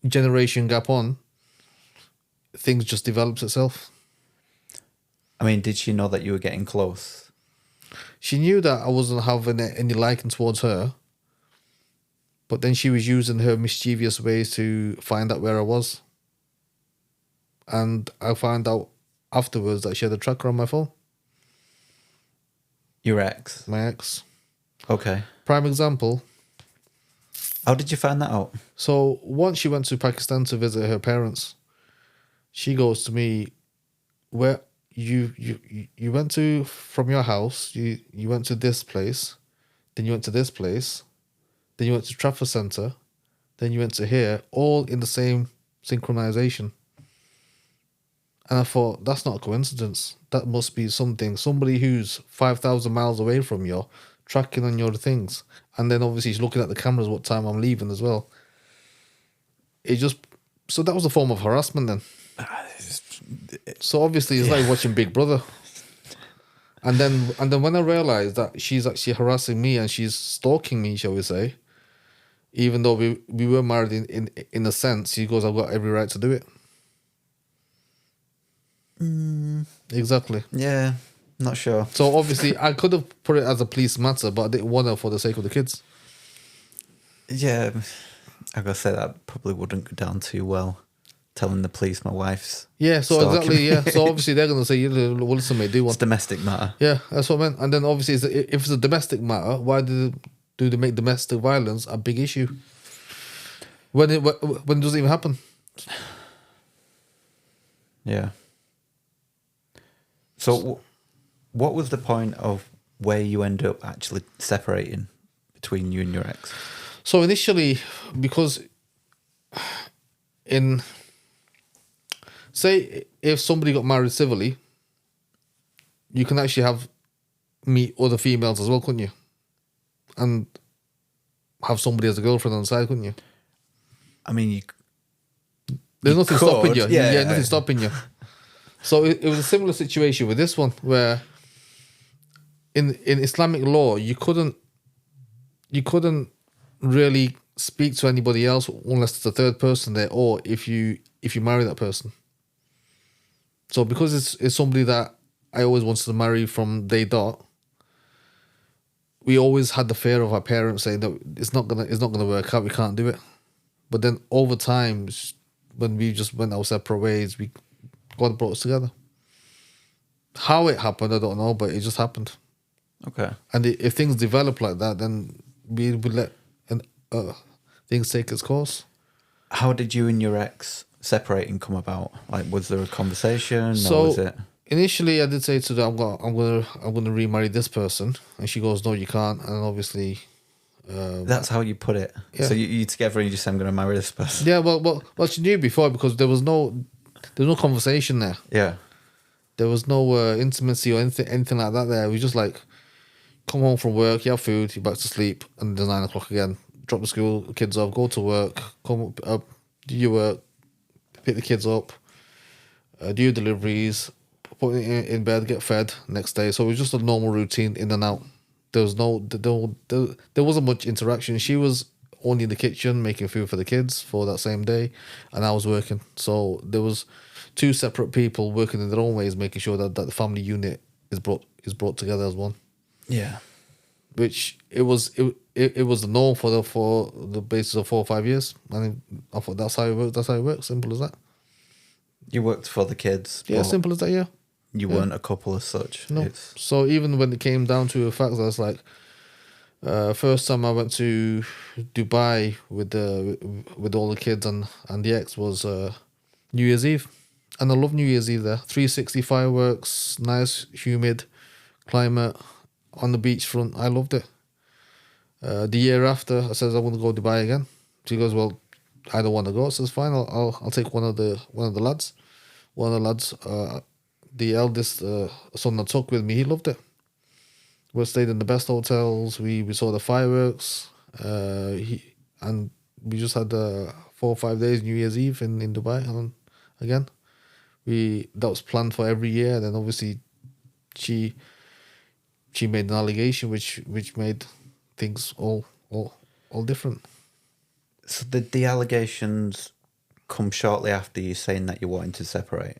[SPEAKER 2] generation gap on, things just develops itself.
[SPEAKER 1] I mean, did she know that you were getting close?
[SPEAKER 2] She knew that I wasn't having any liking towards her. But then she was using her mischievous ways to find out where I was. And I found out afterwards that she had a tracker on my phone.
[SPEAKER 1] Your ex?
[SPEAKER 2] My ex.
[SPEAKER 1] Okay.
[SPEAKER 2] Prime example.
[SPEAKER 1] How did you find that out?
[SPEAKER 2] So once she went to Pakistan to visit her parents, she goes to me, where you went to from your house, you went to this place, then you went to this place, then you went to Trafford Centre, then you went to here, all in the same synchronization. And I thought, that's not a coincidence. That must be something. Somebody who's 5,000 miles away from you, tracking on your things. And then obviously she's looking at the cameras what time I'm leaving as well. So that was a form of harassment then. So obviously it's like watching Big Brother. And then when I realised that she's actually harassing me and she's stalking me, shall we say, even though we were married in a sense, she goes, I've got every right to do it. Exactly.
[SPEAKER 1] Yeah, not sure.
[SPEAKER 2] So obviously I could have put it as a police matter, but I didn't want to for the sake of the kids.
[SPEAKER 1] Yeah, I gotta say that probably wouldn't go down too well. Telling the police my wife's
[SPEAKER 2] so exactly, yeah. So obviously they're gonna say, well, listen, mate, do one.
[SPEAKER 1] It's domestic matter.
[SPEAKER 2] Yeah, that's what I meant. And then obviously, if it's a domestic matter, why do they make domestic violence a big issue when it doesn't even happen?
[SPEAKER 1] Yeah. So, what was the point of where you end up actually separating between you and your ex?
[SPEAKER 2] So initially, because say if somebody got married civilly, you can actually meet other females as well, couldn't you? And have somebody as a girlfriend on the side, couldn't you?
[SPEAKER 1] I mean,
[SPEAKER 2] there's nothing stopping you.
[SPEAKER 1] Yeah,
[SPEAKER 2] nothing stopping you. So it was a similar situation with this one, where in Islamic law you couldn't really speak to anybody else unless there's a third person there, or if you marry that person. So because it's somebody that I always wanted to marry from day dot, we always had the fear of our parents saying that it's not gonna work out, we can't do it. But then over time, when we just went our separate ways, God brought us together. How it happened, I don't know, but it just happened.
[SPEAKER 1] Okay.
[SPEAKER 2] And if things develop like that, then we would let things take its course.
[SPEAKER 1] How did you and your ex separating come about? Like, was there a conversation?
[SPEAKER 2] So
[SPEAKER 1] or was it...
[SPEAKER 2] initially, I did say to her, I'm gonna remarry this person, and she goes, no, you can't. And obviously,
[SPEAKER 1] that's how you put it.
[SPEAKER 2] Yeah.
[SPEAKER 1] So you together and you just say, I'm going to marry this person.
[SPEAKER 2] Yeah. Well, she knew before because there was no conversation there.
[SPEAKER 1] Yeah.
[SPEAKER 2] There was no intimacy or anything like that there. We just like come home from work, you have food, you're back to sleep, and there's 9 o'clock again. Drop the school kids off, go to work, come up, do your work, pick the kids up, do your deliveries, put it in bed, get fed next day. So it was just a normal routine in and out. There wasn't much interaction. She was only in the kitchen making food for the kids for that same day, and I was working. So there was 2 separate people working in their own ways, making sure that the family unit is brought together as one.
[SPEAKER 1] Yeah.
[SPEAKER 2] Which it was the norm for the basis of 4 or 5 years. I thought that's how it works. That's how it works. Simple as that.
[SPEAKER 1] You worked for the kids.
[SPEAKER 2] Yeah, simple as that. Yeah.
[SPEAKER 1] You weren't a couple as such.
[SPEAKER 2] No. So even when it came down to the fact that it's like, first time I went to Dubai with all the kids and the ex was New Year's Eve, and I love New Year's Eve there. 360 fireworks, nice humid climate on the beachfront. I loved it. The year after, I says I want to go Dubai again. She goes, well, I don't want to go. I says fine, I'll take one of the lads. One of the lads, the eldest son I took with me, he loved it. We stayed in the best hotels. We saw the fireworks. And we just had 4 or 5 days New Year's Eve in Dubai. And again, that was planned for every year. Then obviously, she made an allegation which made things all all different.
[SPEAKER 1] So did the allegations come shortly after you saying that you wanted to separate?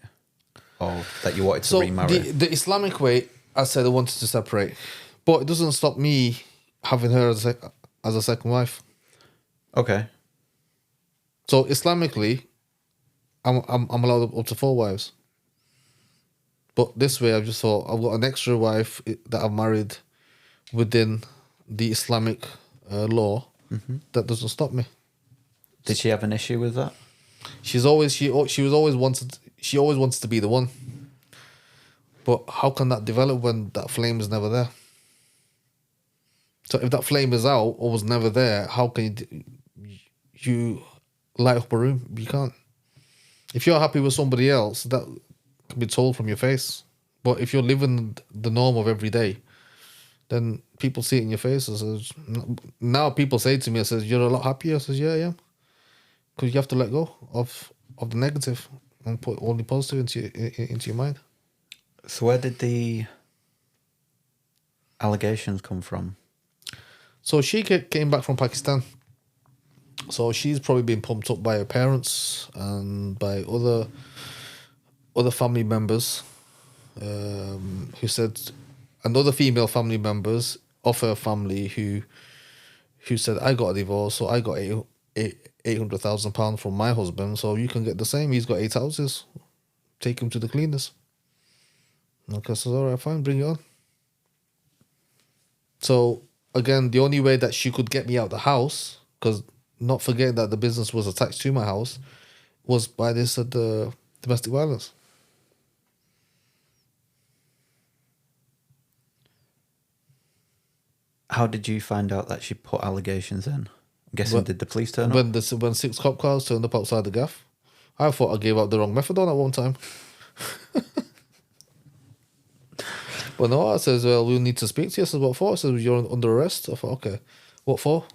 [SPEAKER 1] Or that you wanted to remarry?
[SPEAKER 2] The Islamic way, I said I wanted to separate. But it doesn't stop me having her as a second wife.
[SPEAKER 1] Okay.
[SPEAKER 2] So Islamically, I'm allowed up to 4 wives. But this way, I've just thought I've got an extra wife that I've married within the Islamic law.
[SPEAKER 1] Mm-hmm.
[SPEAKER 2] That doesn't stop me.
[SPEAKER 1] Did she have an issue with that?
[SPEAKER 2] She always wanted to be the one. But how can that develop when that flame is never there? So if that flame is out or was never there, how can you light up a room? You can't. If you're happy with somebody else, that can be told from your face. But if you're living the norm of every day, then people see it in your face. Now people say to me, "You're a lot happier." I says, "Yeah, I am." Because you have to let go of the negative and put only positive into your mind.
[SPEAKER 1] So where did the allegations come from?
[SPEAKER 2] So she came back from Pakistan. So she's probably been pumped up by her parents and by other family members who said, and other female family members of her family who said, I got a divorce, so I got £800,000 from my husband, so you can get the same. He's got 8 houses. Take him to the cleaners. Okay, so all right, fine, bring it on. So again, the only way that she could get me out the house, because not forgetting that the business was attached to my house, was by this the domestic violence.
[SPEAKER 1] How did you find out that she put allegations in? I'm guessing, did the police turn up?
[SPEAKER 2] When 6 cop cars turned up outside the gaff, I thought I gave out the wrong methadone at one time. But no, I says, well, we'll need to speak to you. I says, what for? I says, you're under arrest. I thought, okay. What for?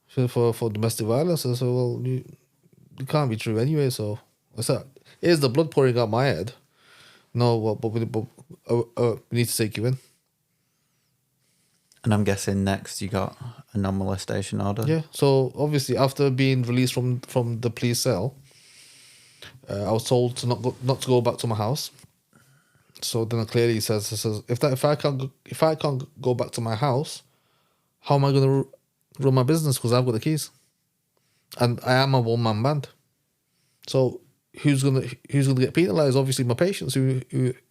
[SPEAKER 2] For domestic violence. I said, well, it can't be true anyway. So I said, here's the blood pouring out my head. No, but we need to take you in.
[SPEAKER 1] And I'm guessing next you got a non-molestation order?
[SPEAKER 2] Yeah. So obviously after being released from the police cell, I was told to not to go back to my house. So then clearly says if I can't go back to my house, how am I going to run my business? Because I've got the keys, and I am a 1-man band. So who's gonna get penalised? Obviously my patients who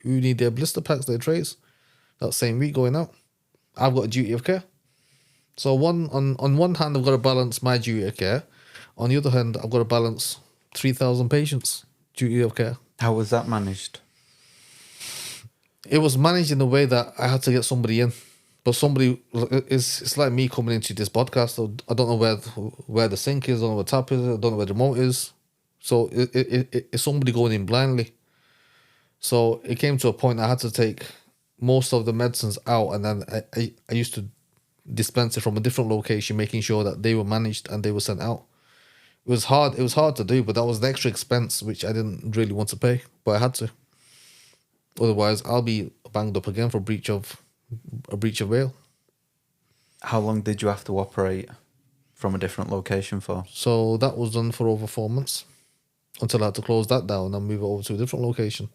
[SPEAKER 2] need their blister packs, their trays, that same week going out. I've got a duty of care. So on one hand I've got to balance my duty of care. On the other hand I've got to balance 3,000 patients' duty of care.
[SPEAKER 1] How was that managed?
[SPEAKER 2] It was managed in a way that I had to get somebody in. But somebody, it's like me coming into this podcast. I don't know where the sink is, I don't know where the tap is, I don't know where the remote is. So it's somebody going in blindly. So it came to a point I had to take most of the medicines out, and then I used to dispense it from a different location, making sure that they were managed and they were sent out. It was hard to do, but that was the extra expense which I didn't really want to pay, but I had to. Otherwise, I'll be banged up again for breach of bail.
[SPEAKER 1] How long did you have to operate from a different location for?
[SPEAKER 2] So that was done for over 4 months until I had to close that down and move it over to a different location.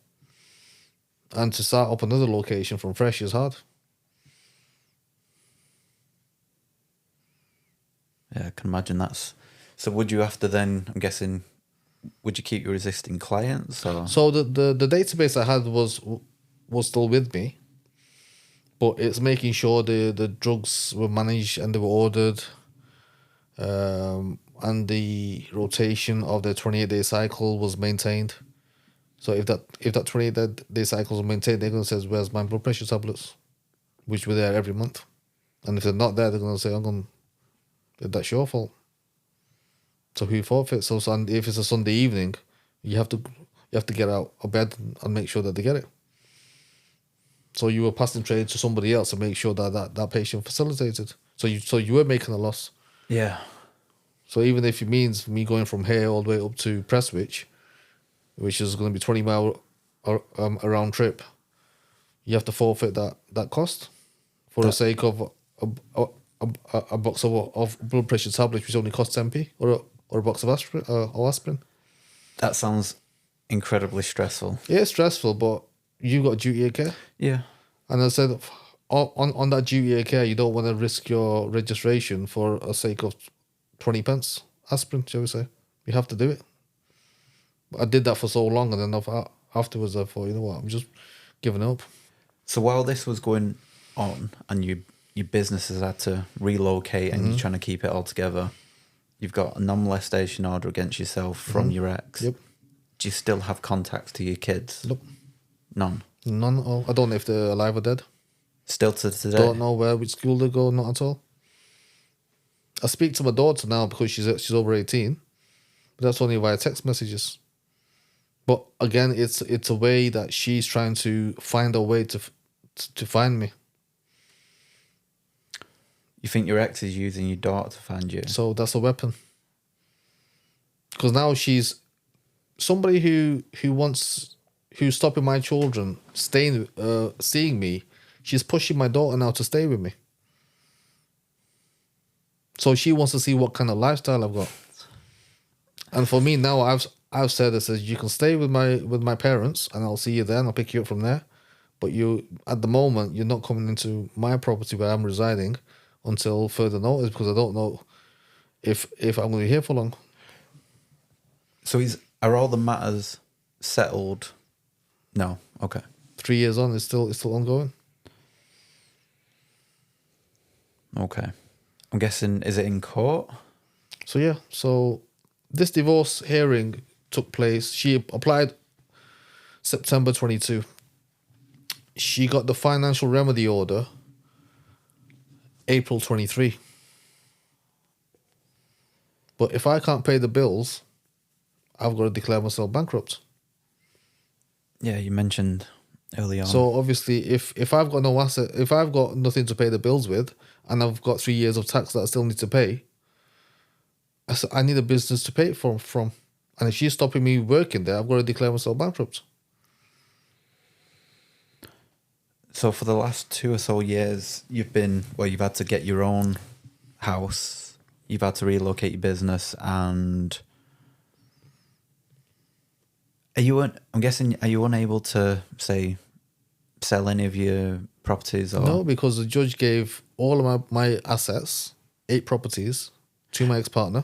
[SPEAKER 2] And to start up another location from fresh is hard.
[SPEAKER 1] Yeah, I can imagine that's... So would you have to then, I'm guessing, would you keep your existing clients? Or?
[SPEAKER 2] So the database I had was still with me, but it's making sure the drugs were managed and they were ordered, and the rotation of the 28-day cycle was maintained. So if that 28-day cycle was maintained, they're going to say, where's my blood pressure tablets, which were there every month. And if they're not there, they're going to say, that's your fault. So who forfeits? So if it's a Sunday evening, you have to get out of bed and make sure that they get it. So you were passing trade to somebody else to make sure that patient facilitated. So you were making a loss.
[SPEAKER 1] Yeah.
[SPEAKER 2] So even if it means me going from here all the way up to Prestwich, which is going to be 20-mile a round trip, you have to forfeit that cost for the sake of a box of blood pressure tablets, which only costs 10p, or a box of aspirin.
[SPEAKER 1] That sounds incredibly stressful.
[SPEAKER 2] Yeah, it's stressful, but you've got duty of care.
[SPEAKER 1] Yeah.
[SPEAKER 2] And I said, on that duty of care, you don't want to risk your registration for a sake of 20 pence aspirin, shall we say. You have to do it. But I did that for so long, and then afterwards I thought, you know what, I'm just giving up.
[SPEAKER 1] So while this was going on and your businesses had to relocate and you're trying to keep it all together, you've got a non-molestation order against yourself from your ex.
[SPEAKER 2] Yep.
[SPEAKER 1] Do you still have contacts to your kids?
[SPEAKER 2] Nope.
[SPEAKER 1] None?
[SPEAKER 2] None at all. I don't know if they're alive or dead.
[SPEAKER 1] Still to today?
[SPEAKER 2] Don't know which school they go, not at all. I speak to my daughter now because she's over 18, but that's only via text messages. But again, it's a way that she's trying to find a way to find me.
[SPEAKER 1] You think your ex is using your daughter to find you?
[SPEAKER 2] So that's a weapon. Because now she's somebody who's stopping my children seeing me. She's pushing my daughter now to stay with me. So she wants to see what kind of lifestyle I've got. And for me now, I've said, I said, you can stay with my parents and I'll see you there and I'll pick you up from there. But you, at the moment, you're not coming into my property where I'm residing until further notice, because I don't know if I'm going to be here for long.
[SPEAKER 1] So are all the matters settled? No. Okay.
[SPEAKER 2] 3 years on, it's still ongoing.
[SPEAKER 1] Okay. I'm guessing, is it in court?
[SPEAKER 2] So yeah, so this divorce hearing took place. She applied September 22. She got the financial remedy order April 23. But if I can't pay the bills, I've got to declare myself bankrupt.
[SPEAKER 1] Yeah, you mentioned early on.
[SPEAKER 2] So obviously, if I've got no asset, if I've got nothing to pay the bills with, and I've got 3 years of tax that I still need to pay, I need a business to pay it from. And if she's stopping me working there, I've got to declare myself bankrupt.
[SPEAKER 1] So for the last 2 or so years, you've had to get your own house, you've had to relocate your business, and I'm guessing, are you unable to, say, sell any of your properties? Or?
[SPEAKER 2] No, because the judge gave all of my assets, 8 properties, to my ex-partner.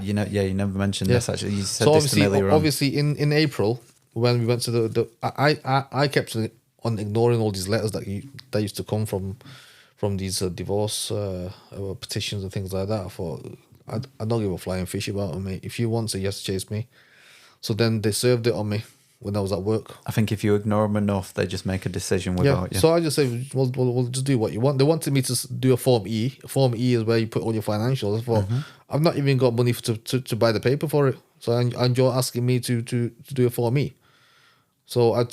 [SPEAKER 1] You never mentioned this, actually. You said
[SPEAKER 2] so
[SPEAKER 1] this to me earlier on.
[SPEAKER 2] Obviously, in April, when we went to I kept on ignoring all these letters that used to come from these divorce petitions and things like that. I thought, I don't give a flying fish about it, mate. If you want to, you have to chase me. So then they served it on me when I was at work.
[SPEAKER 1] I think if you ignore them enough, they just make a decision without you.
[SPEAKER 2] So I just say, well, just do what you want. They wanted me to do a Form E. Form E is where you put all your financials. I thought, I've not even got money to buy the paper for it. So and you're asking me to do a Form E. So I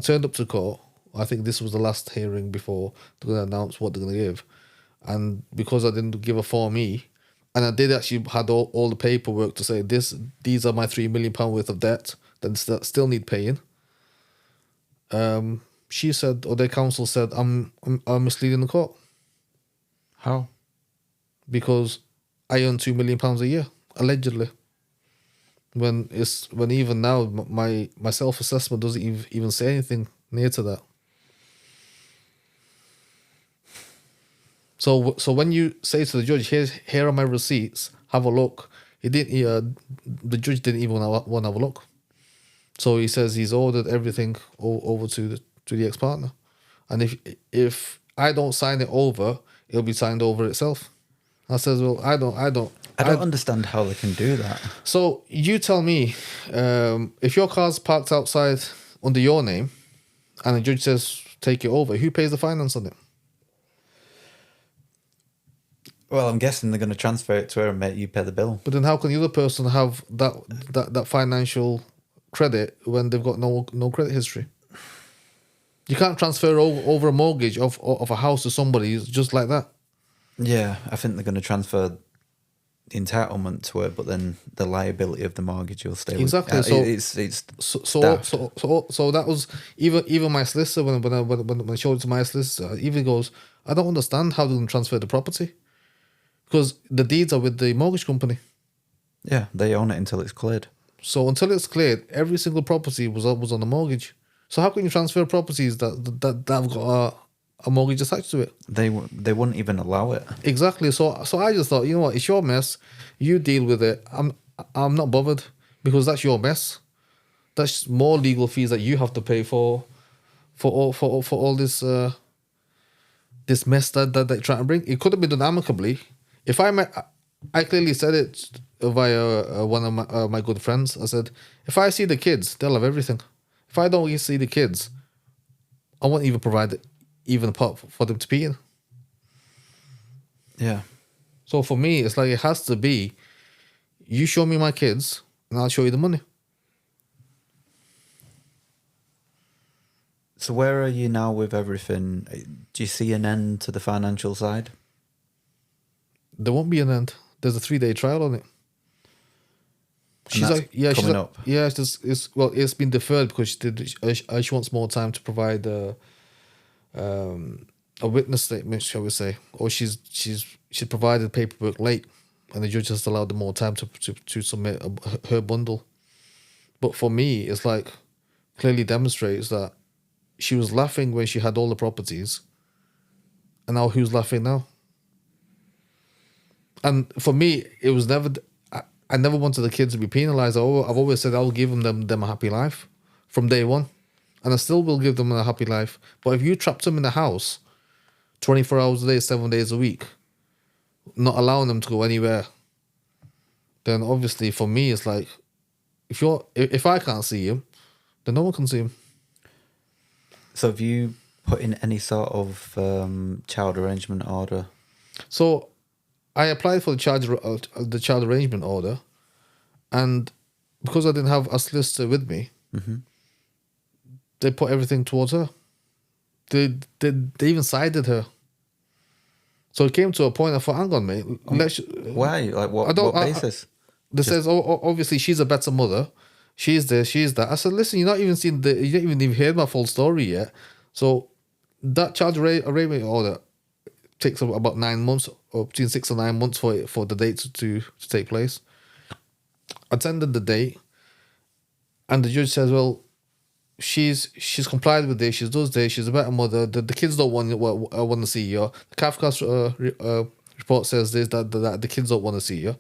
[SPEAKER 2] turned up to court. I think this was the last hearing before they're going to announce what they're going to give. And because I didn't give a Form E, and I did actually had all the paperwork to say these are my £3 million worth of debt that still need paying. She said, or their counsel said, I'm misleading the court.
[SPEAKER 1] How?
[SPEAKER 2] Because I earn £2 million a year, allegedly. When even now my self-assessment doesn't even say anything near to that. So when you say to the judge, here are my receipts, have a look. The judge didn't even want to have a look. So he says he's ordered everything over to the ex-partner, and if I don't sign it over, it'll be signed over itself. I says, well, I don't
[SPEAKER 1] understand how they can do that.
[SPEAKER 2] So you tell me, if your car's parked outside under your name, and the judge says take it over, who pays the finance on it?
[SPEAKER 1] Well, I'm guessing they're going to transfer it to her and make you pay the bill.
[SPEAKER 2] But then how can the other person have that financial credit when they've got no credit history? You can't transfer over a mortgage of a house to somebody just like that.
[SPEAKER 1] Yeah, I think they're going to transfer the entitlement to her, but then the liability of the mortgage will stay.
[SPEAKER 2] Exactly. So that was even my solicitor when I showed it to my solicitor. Even goes, I don't understand how they can transfer the property because the deeds are with the mortgage company.
[SPEAKER 1] Yeah, they own it until it's cleared.
[SPEAKER 2] So until it's cleared, every single property was on the mortgage. So how can you transfer properties that have got a mortgage attached to it?
[SPEAKER 1] They wouldn't even allow it.
[SPEAKER 2] Exactly. So I just thought, you know what, it's your mess. You deal with it. I'm not bothered because that's your mess. That's more legal fees that you have to pay for all this this mess that they're trying to bring. It could have been done amicably. If I clearly said it via one of my good friends. I said, if I see the kids, they'll have everything. If I don't see the kids, I won't even provide even a pot for them to pee in.
[SPEAKER 1] Yeah.
[SPEAKER 2] So for me, it's like it has to be, you show me my kids, and I'll show you the money.
[SPEAKER 1] So where are you now with everything? Do you see an end to the financial side?
[SPEAKER 2] There won't be an end. There's a 3-day trial on it.
[SPEAKER 1] She's like, yeah, coming up.
[SPEAKER 2] Yeah, it's been deferred because she wants more time to provide a witness statement, shall we say, or she's provided paperwork late, and the judge has allowed them more time to submit her bundle. But for me, it's like clearly demonstrates that she was laughing when she had all the properties, and now who's laughing now? And for me, it was never. I never wanted the kids to be penalised. I've always said I'll give them a happy life from day one, and I still will give them a happy life. But if you trapped them in the house 24 hours a day, 7 days a week, not allowing them to go anywhere, then obviously for me it's like, if I can't see him, then no one can see him.
[SPEAKER 1] So have you put in any sort of child arrangement order?
[SPEAKER 2] So I applied for the child arrangement order, and because I didn't have a solicitor with me, they put everything towards her. They even sided her. So it came to a point I thought, hang on, mate.
[SPEAKER 1] Why? Like what basis?
[SPEAKER 2] They says, obviously she's a better mother. She's this, she's that. I said, listen, you didn't even hear my full story yet. So that child arrangement order takes about 9 months, or between 6 or 9 months for the date to take place. Attended the date, and the judge says, well, she's complied with this, she does this, she's a better mother, the kids don't want to see you. The Kafka's report says this, that the kids don't want to see you.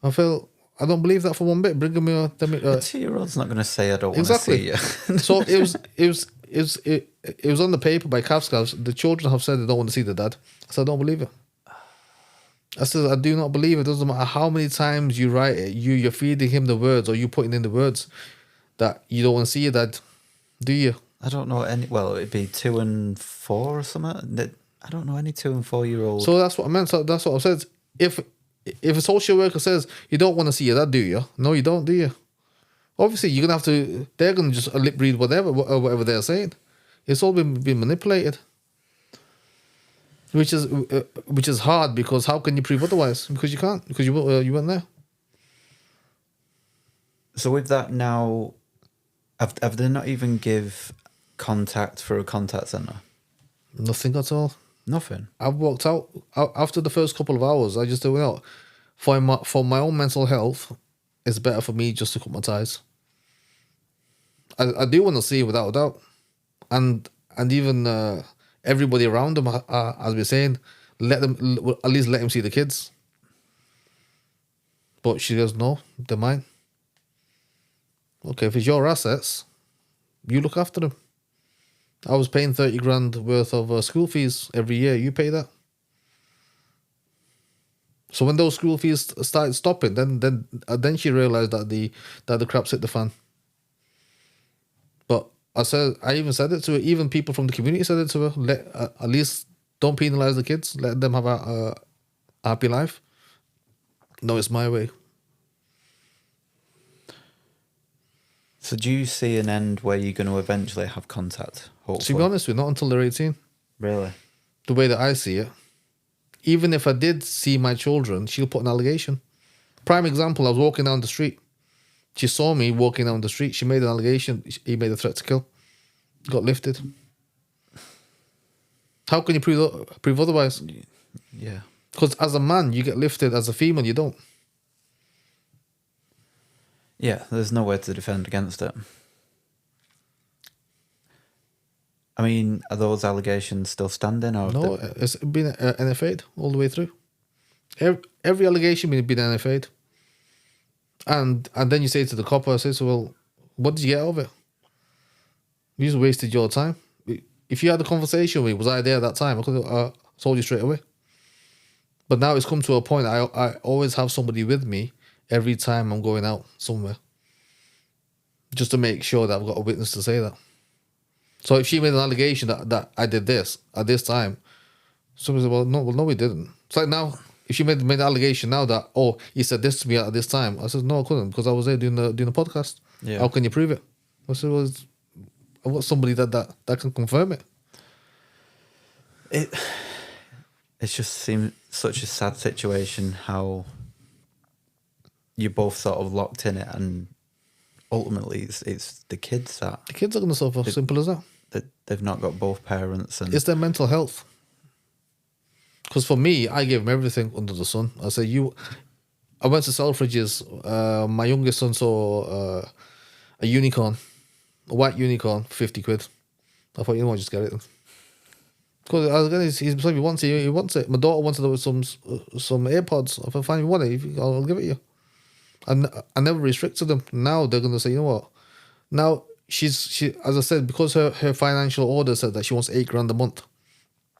[SPEAKER 2] I feel, I don't believe that for one bit. Bring me a
[SPEAKER 1] 2-year-old's not going to say I don't want to see you.
[SPEAKER 2] So it was on the paper by Kafka's. The children have said they don't want to see the dad. I said, I don't believe it. I said, I do not believe it. It doesn't matter how many times you write it, you're feeding him the words, or you putting in the words that you don't want to see your dad, do you?
[SPEAKER 1] I don't know any. Well, it'd be 2 and 4 or something. I don't know any 2 and 4-year-old.
[SPEAKER 2] So that's what I meant. So that's what I said. If a social worker says you don't want to see your dad, do you? No, you don't, do you? Obviously, you're gonna have to. They're gonna just lip read whatever they're saying. It's all been manipulated, which is hard, because how can you prove otherwise? Because you can't, because you weren't there.
[SPEAKER 1] So with that now, have they not even give contact for a contact centre?
[SPEAKER 2] Nothing at all.
[SPEAKER 1] Nothing.
[SPEAKER 2] I've walked out after the first couple of hours. I just went out for my own mental health. It's better for me just to cut my ties. I do want to see it without a doubt, and even everybody around them, as we're saying, at least let him see the kids. But she goes, no, they're mine. Okay, if it's your assets, you look after them. I was paying 30 grand worth of school fees every year. You pay that. So when those school fees started stopping, then she realised that the crap's hit the fan. But I even said it to her. Even people from the community said it to her. At least don't penalise the kids. Let them have a happy life. No, it's my way.
[SPEAKER 1] So do you see an end where you're going to eventually have contact? Hopefully?
[SPEAKER 2] To be honest with you, not until they're 18.
[SPEAKER 1] Really?
[SPEAKER 2] The way that I see it. Even if I did see my children, she'll put an allegation. Prime example, I was walking down the street. She saw me walking down the street. She made an allegation. He made a threat to kill. Got lifted. How can you prove otherwise?
[SPEAKER 1] Yeah.
[SPEAKER 2] Because as a man, you get lifted. As a female, you don't.
[SPEAKER 1] Yeah, there's no way to defend against it. I mean, are those allegations still standing? Or
[SPEAKER 2] No, it's been NFA'd all the way through. Every allegation been NFA'd. And then you say to the copper, I say, so, well, what did you get out of it? You just wasted your time. If you had a conversation with me, was I there at that time? I could have told you straight away. But now it's come to a point, I always have somebody with me every time I'm going out somewhere. Just to make sure that I've got a witness to say that. So if she made an allegation that I did this at this time, somebody said, well, no, we didn't. It's like now, if she made an allegation now that, oh, you said this to me at this time, I said, no, I couldn't, because I was there doing the podcast.
[SPEAKER 1] Yeah.
[SPEAKER 2] How can you prove it? I said, well, I want somebody that can confirm it.
[SPEAKER 1] It just seems such a sad situation how you're both sort of locked in it, and ultimately it's the kids that...
[SPEAKER 2] The kids are going to suffer, simple as that.
[SPEAKER 1] They've not got both parents. And
[SPEAKER 2] it's their mental health. Because for me, I gave them everything under the sun. I said, I went to Selfridges. My youngest son saw a unicorn, a white unicorn, 50 quid. I thought, you know what, just get it. Because he wants it. He wants it. My daughter wanted some AirPods. I thought, fine, you want it, I'll give it you. And I never restricted them. Now they're going to say, you know what? Now she, as I said, because her financial order said that she wants $8,000 a month.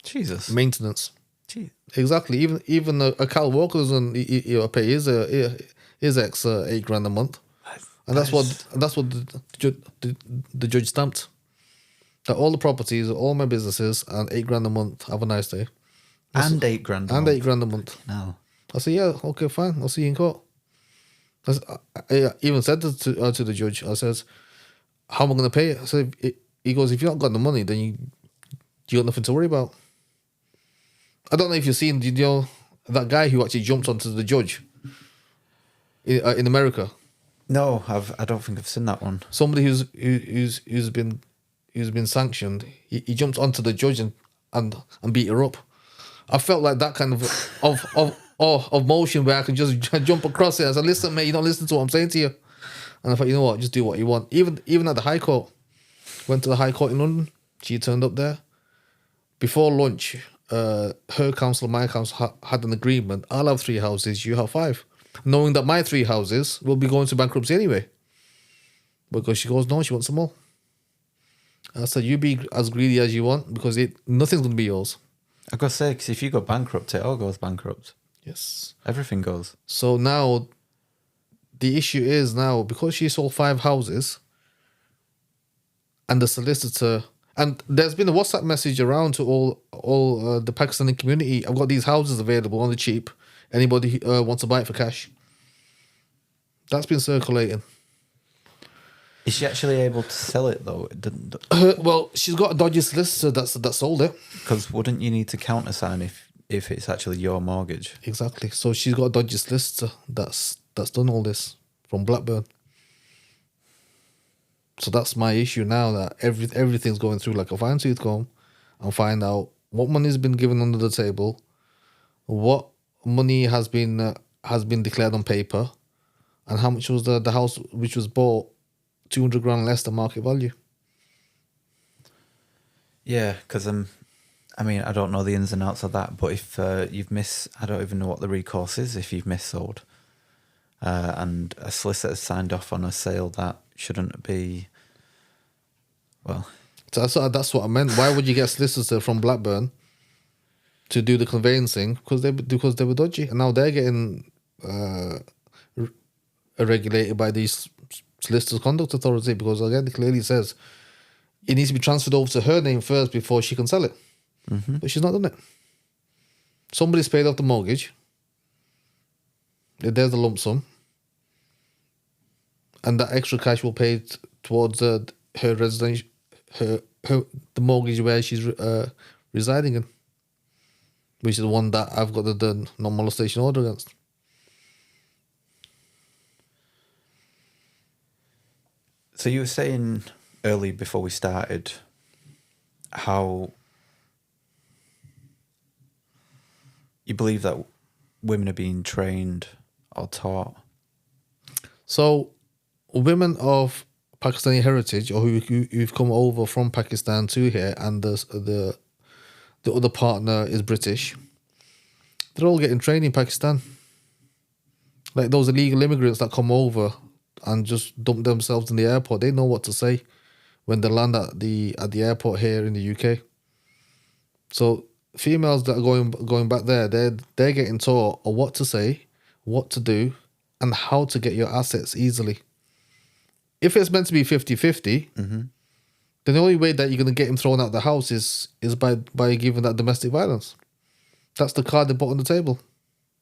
[SPEAKER 1] Jesus.
[SPEAKER 2] Maintenance.
[SPEAKER 1] Gee.
[SPEAKER 2] Exactly. Even a Cal Walker doesn't pay his ex $8,000 a month, and that's what the judge stamped. That all the properties, all my businesses, and $8,000 a month. Have a nice day.
[SPEAKER 1] And $8,000.
[SPEAKER 2] And $8,000 a month.
[SPEAKER 1] No.
[SPEAKER 2] I said, yeah, okay, fine. I'll see you in court. I even said to the judge, I says, how am I going to pay it? I said, he goes, if you've not got the money, then you got nothing to worry about. I don't know if you've seen, that guy who actually jumped onto the judge in America.
[SPEAKER 1] No, I don't think I've seen that one.
[SPEAKER 2] Somebody who's been sanctioned. He jumped onto the judge and beat her up. I felt like that kind of motion where I can just jump across it. I said, listen, mate, you don't listen to what I'm saying to you. And I thought, you know what, just do what you want. Even at the High Court, went to the High Court in London. She turned up there before lunch. Her council, my council had an agreement. I'll have 3 houses, you have 5, knowing that my 3 houses will be going to bankruptcy anyway. Because she goes, no, she wants them all. I said, you be as greedy as you want, because nothing's going to be yours.
[SPEAKER 1] I gotta say, because if you go bankrupt, it all goes bankrupt.
[SPEAKER 2] Yes.
[SPEAKER 1] Everything goes.
[SPEAKER 2] So now, the issue is now, because she sold 5 houses, and the solicitor, and there's been a WhatsApp message around to all the Pakistani community. I've got these houses available on the cheap. Anybody wants to buy it for cash? That's been circulating.
[SPEAKER 1] Is she actually able to sell it though?
[SPEAKER 2] Well, she's got a dodgy solicitor that sold it.
[SPEAKER 1] Because wouldn't you need to countersign if it's actually your mortgage?
[SPEAKER 2] Exactly. So she's got a dodgy solicitor that's done all this from Blackburn. So that's my issue now, that everything's going through like a fine tooth comb, and find out what money's been given under the table, what money has been declared on paper, and how much was the house which was bought 200 grand less than market value.
[SPEAKER 1] Yeah, because I mean, I don't know the ins and outs of that, but if you've I don't even know what the recourse is if you've missold, and a solicitor signed off on a sale that shouldn't be. Well,
[SPEAKER 2] that's what I meant. Why would you get a solicitor from Blackburn to do the conveyancing? Because they were dodgy, and now they're getting regulated by these Solicitors Conduct Authority, because again, it clearly says it needs to be transferred over to her name first before she can sell it. Mm-hmm. But she's not done it. Somebody's paid off the mortgage. There's the lump sum, and that extra cash will pay towards her residence, the mortgage where she's residing in, which is the one that I've got the non-molestation order against.
[SPEAKER 1] So you were saying early before we started how you believe that women are being trained or taught?
[SPEAKER 2] So, women of Pakistani heritage, or who've come over from Pakistan to here, and the other partner is British, they're all getting trained in Pakistan. Like those illegal immigrants that come over and just dump themselves in the airport, they know what to say when they land at the airport here in the UK. So females that are going back there, they're getting taught what to say, what to do, and how to get your assets easily. If it's meant to be 50-50, then the only way that you're going to get him thrown out of the house is by giving that domestic violence. That's the card they put on the table.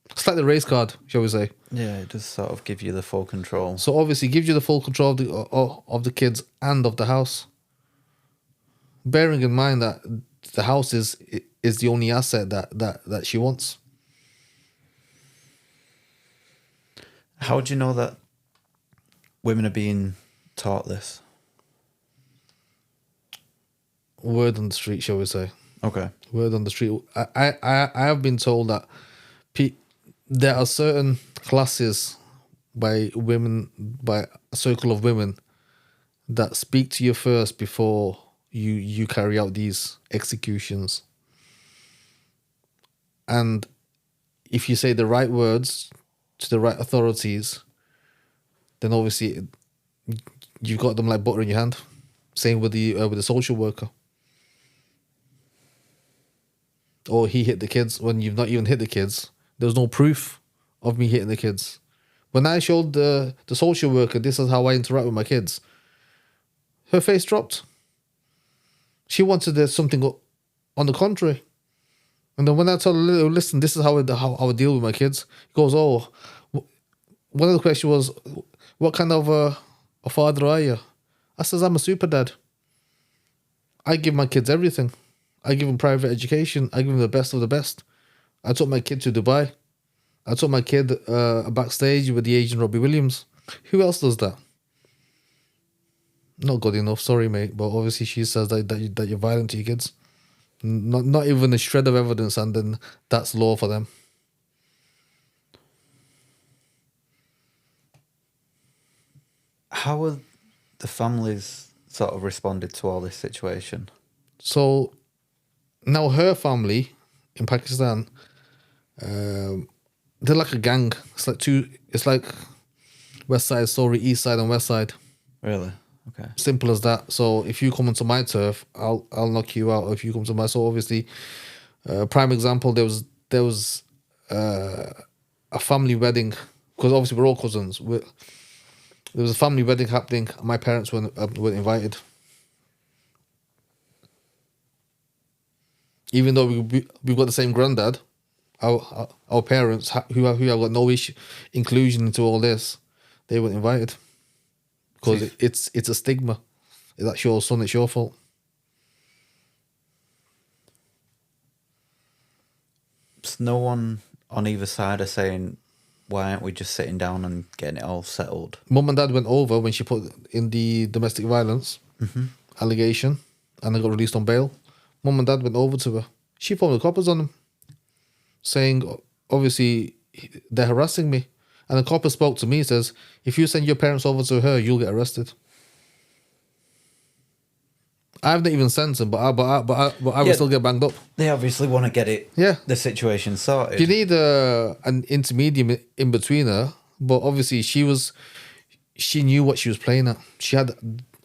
[SPEAKER 2] It's like the race card, shall we say.
[SPEAKER 1] Yeah, it does sort of give you the full control.
[SPEAKER 2] So obviously it gives you the full control of the kids and of the house. Bearing in mind that the house is the only asset that she wants.
[SPEAKER 1] How do you know that women are being taught this?
[SPEAKER 2] Word on the street, shall we say.
[SPEAKER 1] Okay.
[SPEAKER 2] Word on the street. I have been told that there are certain classes by a circle of women that speak to you first before you carry out these executions. And if you say the right words to the right authorities, then obviously you've got them like butter in your hand. Same with the social worker. Or he hit the kids when you've not even hit the kids. There's no proof of me hitting the kids. When I showed the social worker, this is how I interact with my kids, her face dropped. She wanted something on the contrary. And then when I told her, listen, this is how I deal with my kids, he goes, oh, one of the questions was, what kind of a father are you? I says, I'm a super dad. I give my kids everything. I give them private education. I give them the best of the best. I took my kid to Dubai. I took my kid backstage with the Asian Robbie Williams. Who else does that? Not good enough, sorry, mate. But obviously she says that you're violent to your kids. Not even a shred of evidence, and then that's law for them.
[SPEAKER 1] How have the families sort of responded to all this situation?
[SPEAKER 2] So now her family in Pakistan, they're like a gang. It's like West Side Story, East Side and West Side.
[SPEAKER 1] Really? Okay.
[SPEAKER 2] Simple as that. So if you come onto my turf, I'll knock you out. If you come to my, so obviously, prime example, there was a family wedding, because obviously we're all cousins. There was a family wedding happening. And my parents weren't invited, even though we've got the same granddad. Our parents who have got no inclusion into all this, they weren't invited. Because it's a stigma. If that's your son, it's your fault.
[SPEAKER 1] So no one on either side are saying, why aren't we just sitting down and getting it all settled?
[SPEAKER 2] Mum and Dad went over when she put in the domestic violence allegation and they got released on bail. Mum and Dad went over to her. She phoned the coppers on them, saying, obviously, they're harassing me. And the copper spoke to me, says, if you send your parents over to her, you'll get arrested. I haven't even sent them, but I will still get banged up.
[SPEAKER 1] They obviously want to get the situation sorted.
[SPEAKER 2] You need an intermediate in between her, but obviously she knew what she was playing at. She had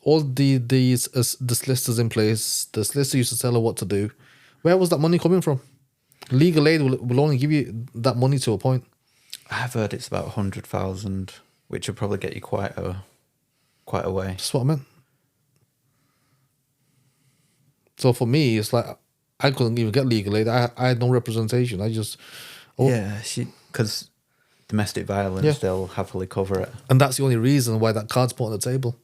[SPEAKER 2] all the solicitors in place. The solicitor used to tell her what to do. Where was that money coming from? Legal aid will only give you that money to a point.
[SPEAKER 1] I've heard it's about 100,000, which would probably get you quite a way.
[SPEAKER 2] That's what I meant. So for me, it's like I couldn't even get legal aid. I had no representation. I just
[SPEAKER 1] because domestic violence, they'll happily cover it,
[SPEAKER 2] and that's the only reason why that card's put on the table.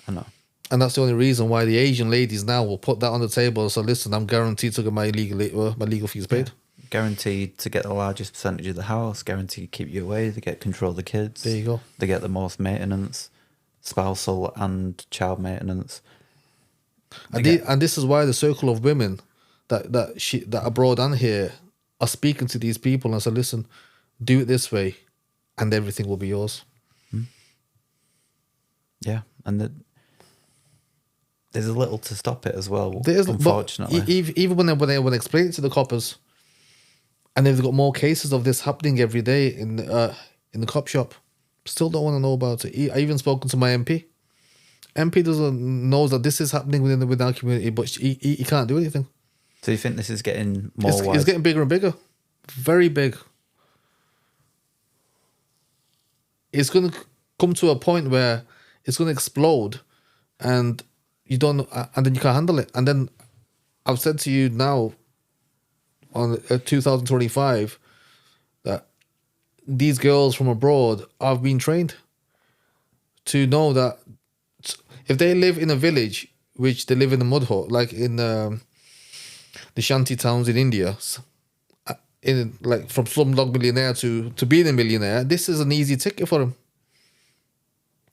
[SPEAKER 1] I know,
[SPEAKER 2] and that's the only reason why the Asian ladies now will put that on the table. So listen, I'm guaranteed to get my legal fees paid.
[SPEAKER 1] Yeah. Guaranteed to get the largest percentage of the house, guaranteed to keep you away, they get control of the kids.
[SPEAKER 2] There you go.
[SPEAKER 1] They get the most maintenance, spousal and child maintenance.
[SPEAKER 2] And this is why the circle of women that are brought on here are speaking to these people and say, listen, do it this way and everything will be yours.
[SPEAKER 1] Yeah, and there's a little to stop it as well,
[SPEAKER 2] There's,
[SPEAKER 1] unfortunately.
[SPEAKER 2] But even when they explain it to the coppers, and they've got more cases of this happening every day in the cop shop, still don't want to know about it. I even spoken to my MP. MP knows that this is happening within our community, but he can't do anything.
[SPEAKER 1] So you think this is getting more
[SPEAKER 2] It's getting bigger and bigger. Very big. It's going to come to a point where it's going to explode and you don't, and then you can't handle it. And then I've said to you now on 2025 that these girls from abroad have been trained to know that if they live in a village, which they live in a mud hut, like in the shanty towns in India, in like from slumdog millionaire to being a millionaire, this is an easy ticket for them.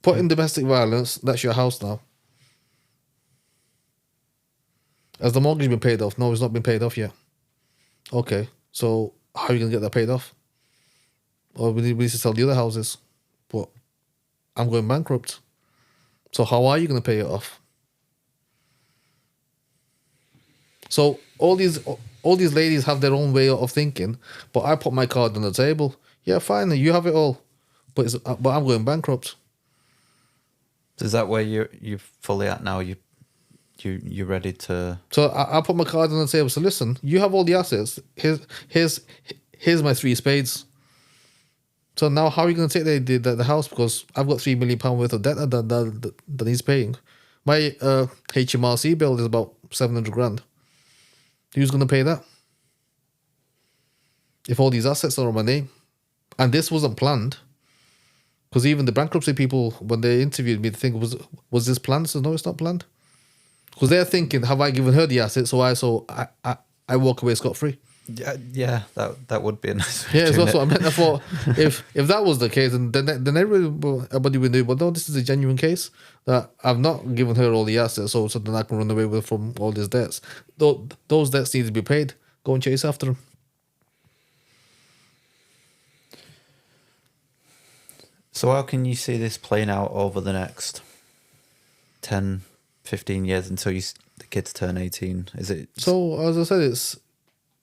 [SPEAKER 2] Put in domestic violence, that's your house now. Has the mortgage been paid off? No, it's not been paid off yet. Okay, so how are you going to get that paid off? Or we need to sell the other houses. But I'm going bankrupt. So how are you going to pay it off? So all these ladies have their own way of thinking, but I put my card on the table. Yeah, fine, you have it all, but I'm going bankrupt.
[SPEAKER 1] Is that where you're fully at now? You're ready to? So
[SPEAKER 2] I put my card on the table. So listen, you have all the assets. Here's my 3 spades. So now how are you going to take the house? Because I've got £3 million worth of debt that he's paying. My HMRC bill is about 700 grand. Who's going to pay that? If all these assets are on my name. And this wasn't planned. Because even the bankruptcy people, when they interviewed me, they think, was this planned? So no, it's not planned. Because they're thinking, have I given her the assets so I walk away scot-free?
[SPEAKER 1] Yeah, that would be a nice way.
[SPEAKER 2] Yeah, that's what I meant. I thought if that was the case, then everybody would do. But no, this is a genuine case that I've not given her all the assets, so then I can run away with from all these debts. Those debts need to be paid. Go and chase after them.
[SPEAKER 1] So how can you see this playing out over the next 10, 15 years until the kids turn 18? Is it?
[SPEAKER 2] So as I said,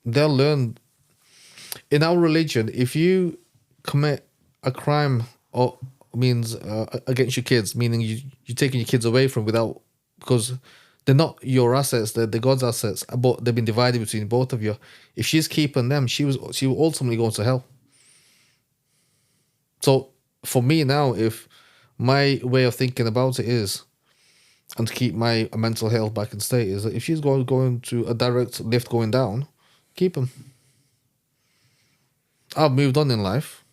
[SPEAKER 2] they'll learn. In our religion, if you commit a crime or means against your kids, meaning you're taking your kids away from without, because they're not your assets, they're God's assets, but they've been divided between both of you. If she's keeping them, she will ultimately go to hell. So for me now, if my way of thinking about it is, and to keep my mental health back in state, is that if she's going to a direct lift going down, keep him. I've moved on in life.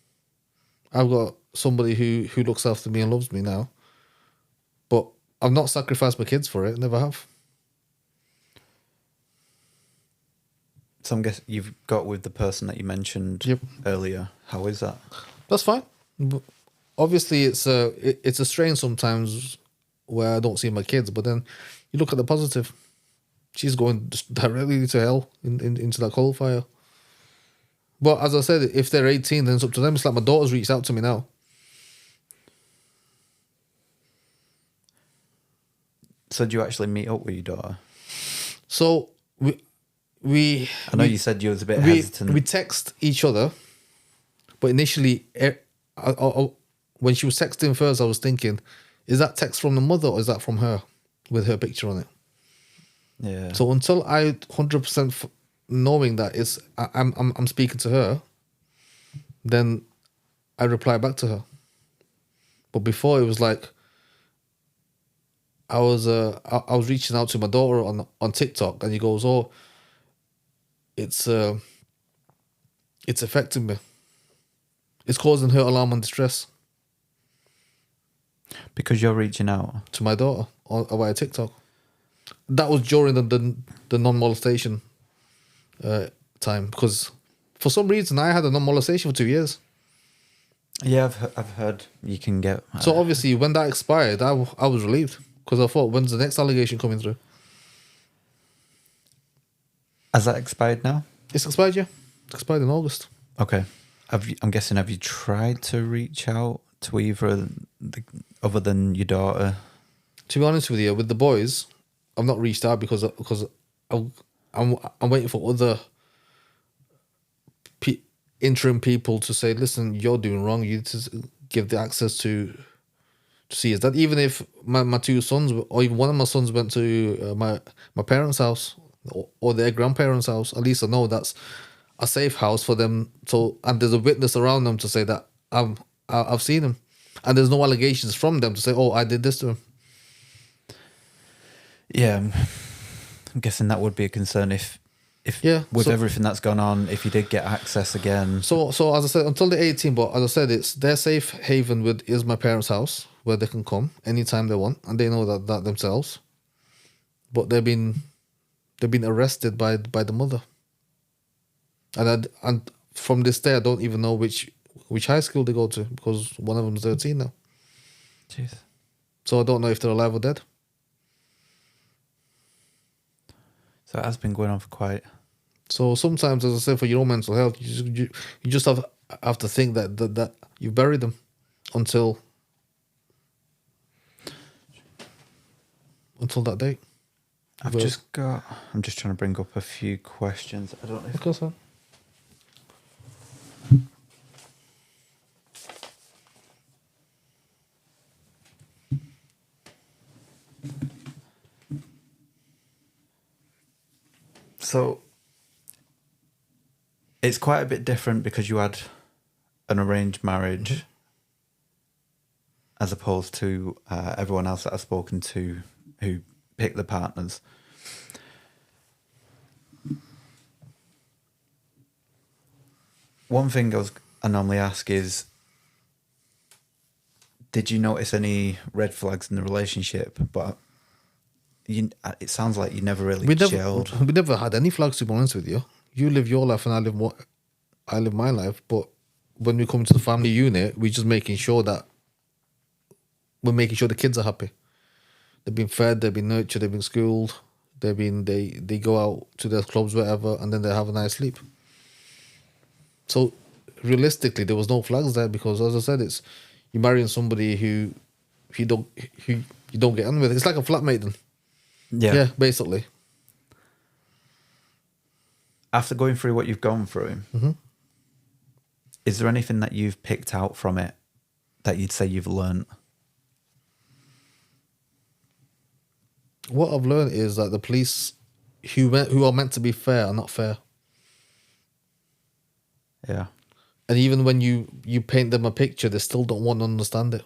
[SPEAKER 2] I've got somebody who looks after me and loves me now. But I've not sacrificed my kids for it. Never have.
[SPEAKER 1] So I'm guessing you've got with the person that you mentioned earlier. How is that?
[SPEAKER 2] That's fine. But obviously, it's a strain sometimes where I don't see my kids. But then you look at the positive. She's going directly to hell into that coal fire. But as I said, if they're 18, then it's up to them. It's like my daughter's reached out to me now.
[SPEAKER 1] So do you actually meet up with your daughter?
[SPEAKER 2] So we
[SPEAKER 1] I know you said you was a bit hesitant.
[SPEAKER 2] We text each other, but initially, when she was texting first, I was thinking, is that text from the mother or is that from her with her picture on it?
[SPEAKER 1] Yeah.
[SPEAKER 2] So until I 100% knowing that I'm speaking to her, then I reply back to her. But before it was like I was reaching out to my daughter on TikTok, and he goes, "Oh, it's affecting me. It's causing her alarm and distress."
[SPEAKER 1] Because you're reaching out
[SPEAKER 2] to my daughter via TikTok. That was during the non-molestation time, because for some reason I had a non-molestation for 2 years.
[SPEAKER 1] Yeah, I've heard you can get.
[SPEAKER 2] So obviously, when that expired, I was relieved, because I thought, when's the next allegation coming through?
[SPEAKER 1] Has that expired now?
[SPEAKER 2] It's expired, yeah. Expired in August.
[SPEAKER 1] Okay. I'm guessing, have you tried to reach out to either other than your daughter?
[SPEAKER 2] To be honest with you, with the boys, I've not reached out because I'm waiting for other interim people to say, listen, you're doing wrong. You need to give the access to see his dad. Even if my two sons, or even one of my sons, went to my parents' house or their grandparents' house, at least I know that's a safe house for them. So, and there's a witness around them to say that I've seen him, and there's no allegations from them to say, oh, I did this to him.
[SPEAKER 1] Yeah, I'm guessing that would be a concern if with everything that's gone on, if you did get access again.
[SPEAKER 2] So as I said, until they're 18, but as I said, it's their safe haven is my parents' house where they can come anytime they want, and they know that themselves. But they've been arrested by the mother, and from this day I don't even know which high school they go to, because one of them's 13 now.
[SPEAKER 1] Jeez. So
[SPEAKER 2] I don't know if they're alive or dead.
[SPEAKER 1] So it has been going on for quite.
[SPEAKER 2] So sometimes, as I said, for your own mental health, you just have to think that you've buried them until that date.
[SPEAKER 1] I'm just trying to bring up a few questions. I don't know.
[SPEAKER 2] Of course, sir.
[SPEAKER 1] So it's quite a bit different because you had an arranged marriage, as opposed to everyone else that I've spoken to who picked the partners. One thing I normally ask is, did you notice any red flags in the relationship? But it sounds like you never really gelled.
[SPEAKER 2] We never had any flags, to be honest with you. You live your life and I live my life. But when we come to the family unit, we're just making sure that the kids are happy. They've been fed, they've been nurtured, they've been schooled, they go out to their clubs, whatever, and then they have a nice sleep. So realistically, there was no flags there, because, as I said, it's you're marrying somebody who you don't get on with. It's like a flatmate then. Yeah, basically.
[SPEAKER 1] After going through what you've gone through, is there anything that you've picked out from it that you'd say you've learned?
[SPEAKER 2] What I've learned is that the police who are meant to be fair are not fair.
[SPEAKER 1] Yeah.
[SPEAKER 2] And even when you paint them a picture, they still don't want to understand it.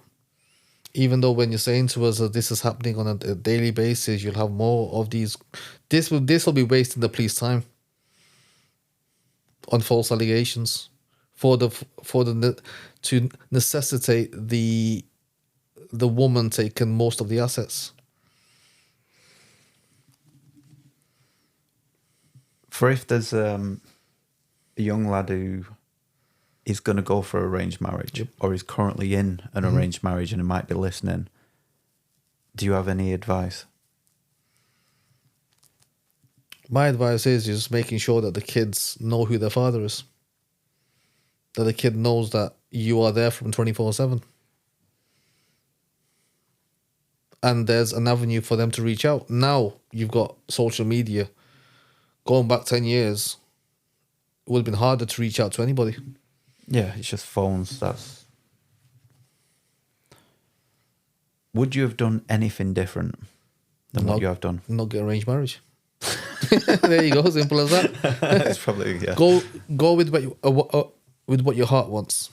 [SPEAKER 2] Even though when you're saying to us that this is happening on a daily basis, you'll have more of these. This will be wasting the police time on false allegations to necessitate the woman taking most of the assets.
[SPEAKER 1] For if there's a young lad who is going to go for arranged marriage, or is currently in an arranged marriage and he might be listening, do you have any advice?
[SPEAKER 2] My advice is just making sure that the kids know who their father is. That the kid knows that you are there from 24/7. And there's an avenue for them to reach out. Now you've got social media. Going back 10 years, it would have been harder to reach out to anybody.
[SPEAKER 1] Yeah, it's just phones. Would you have done anything different than what you have done?
[SPEAKER 2] Not get arranged marriage. There you go, simple as that.
[SPEAKER 1] It's probably, yeah.
[SPEAKER 2] Go with what your heart wants.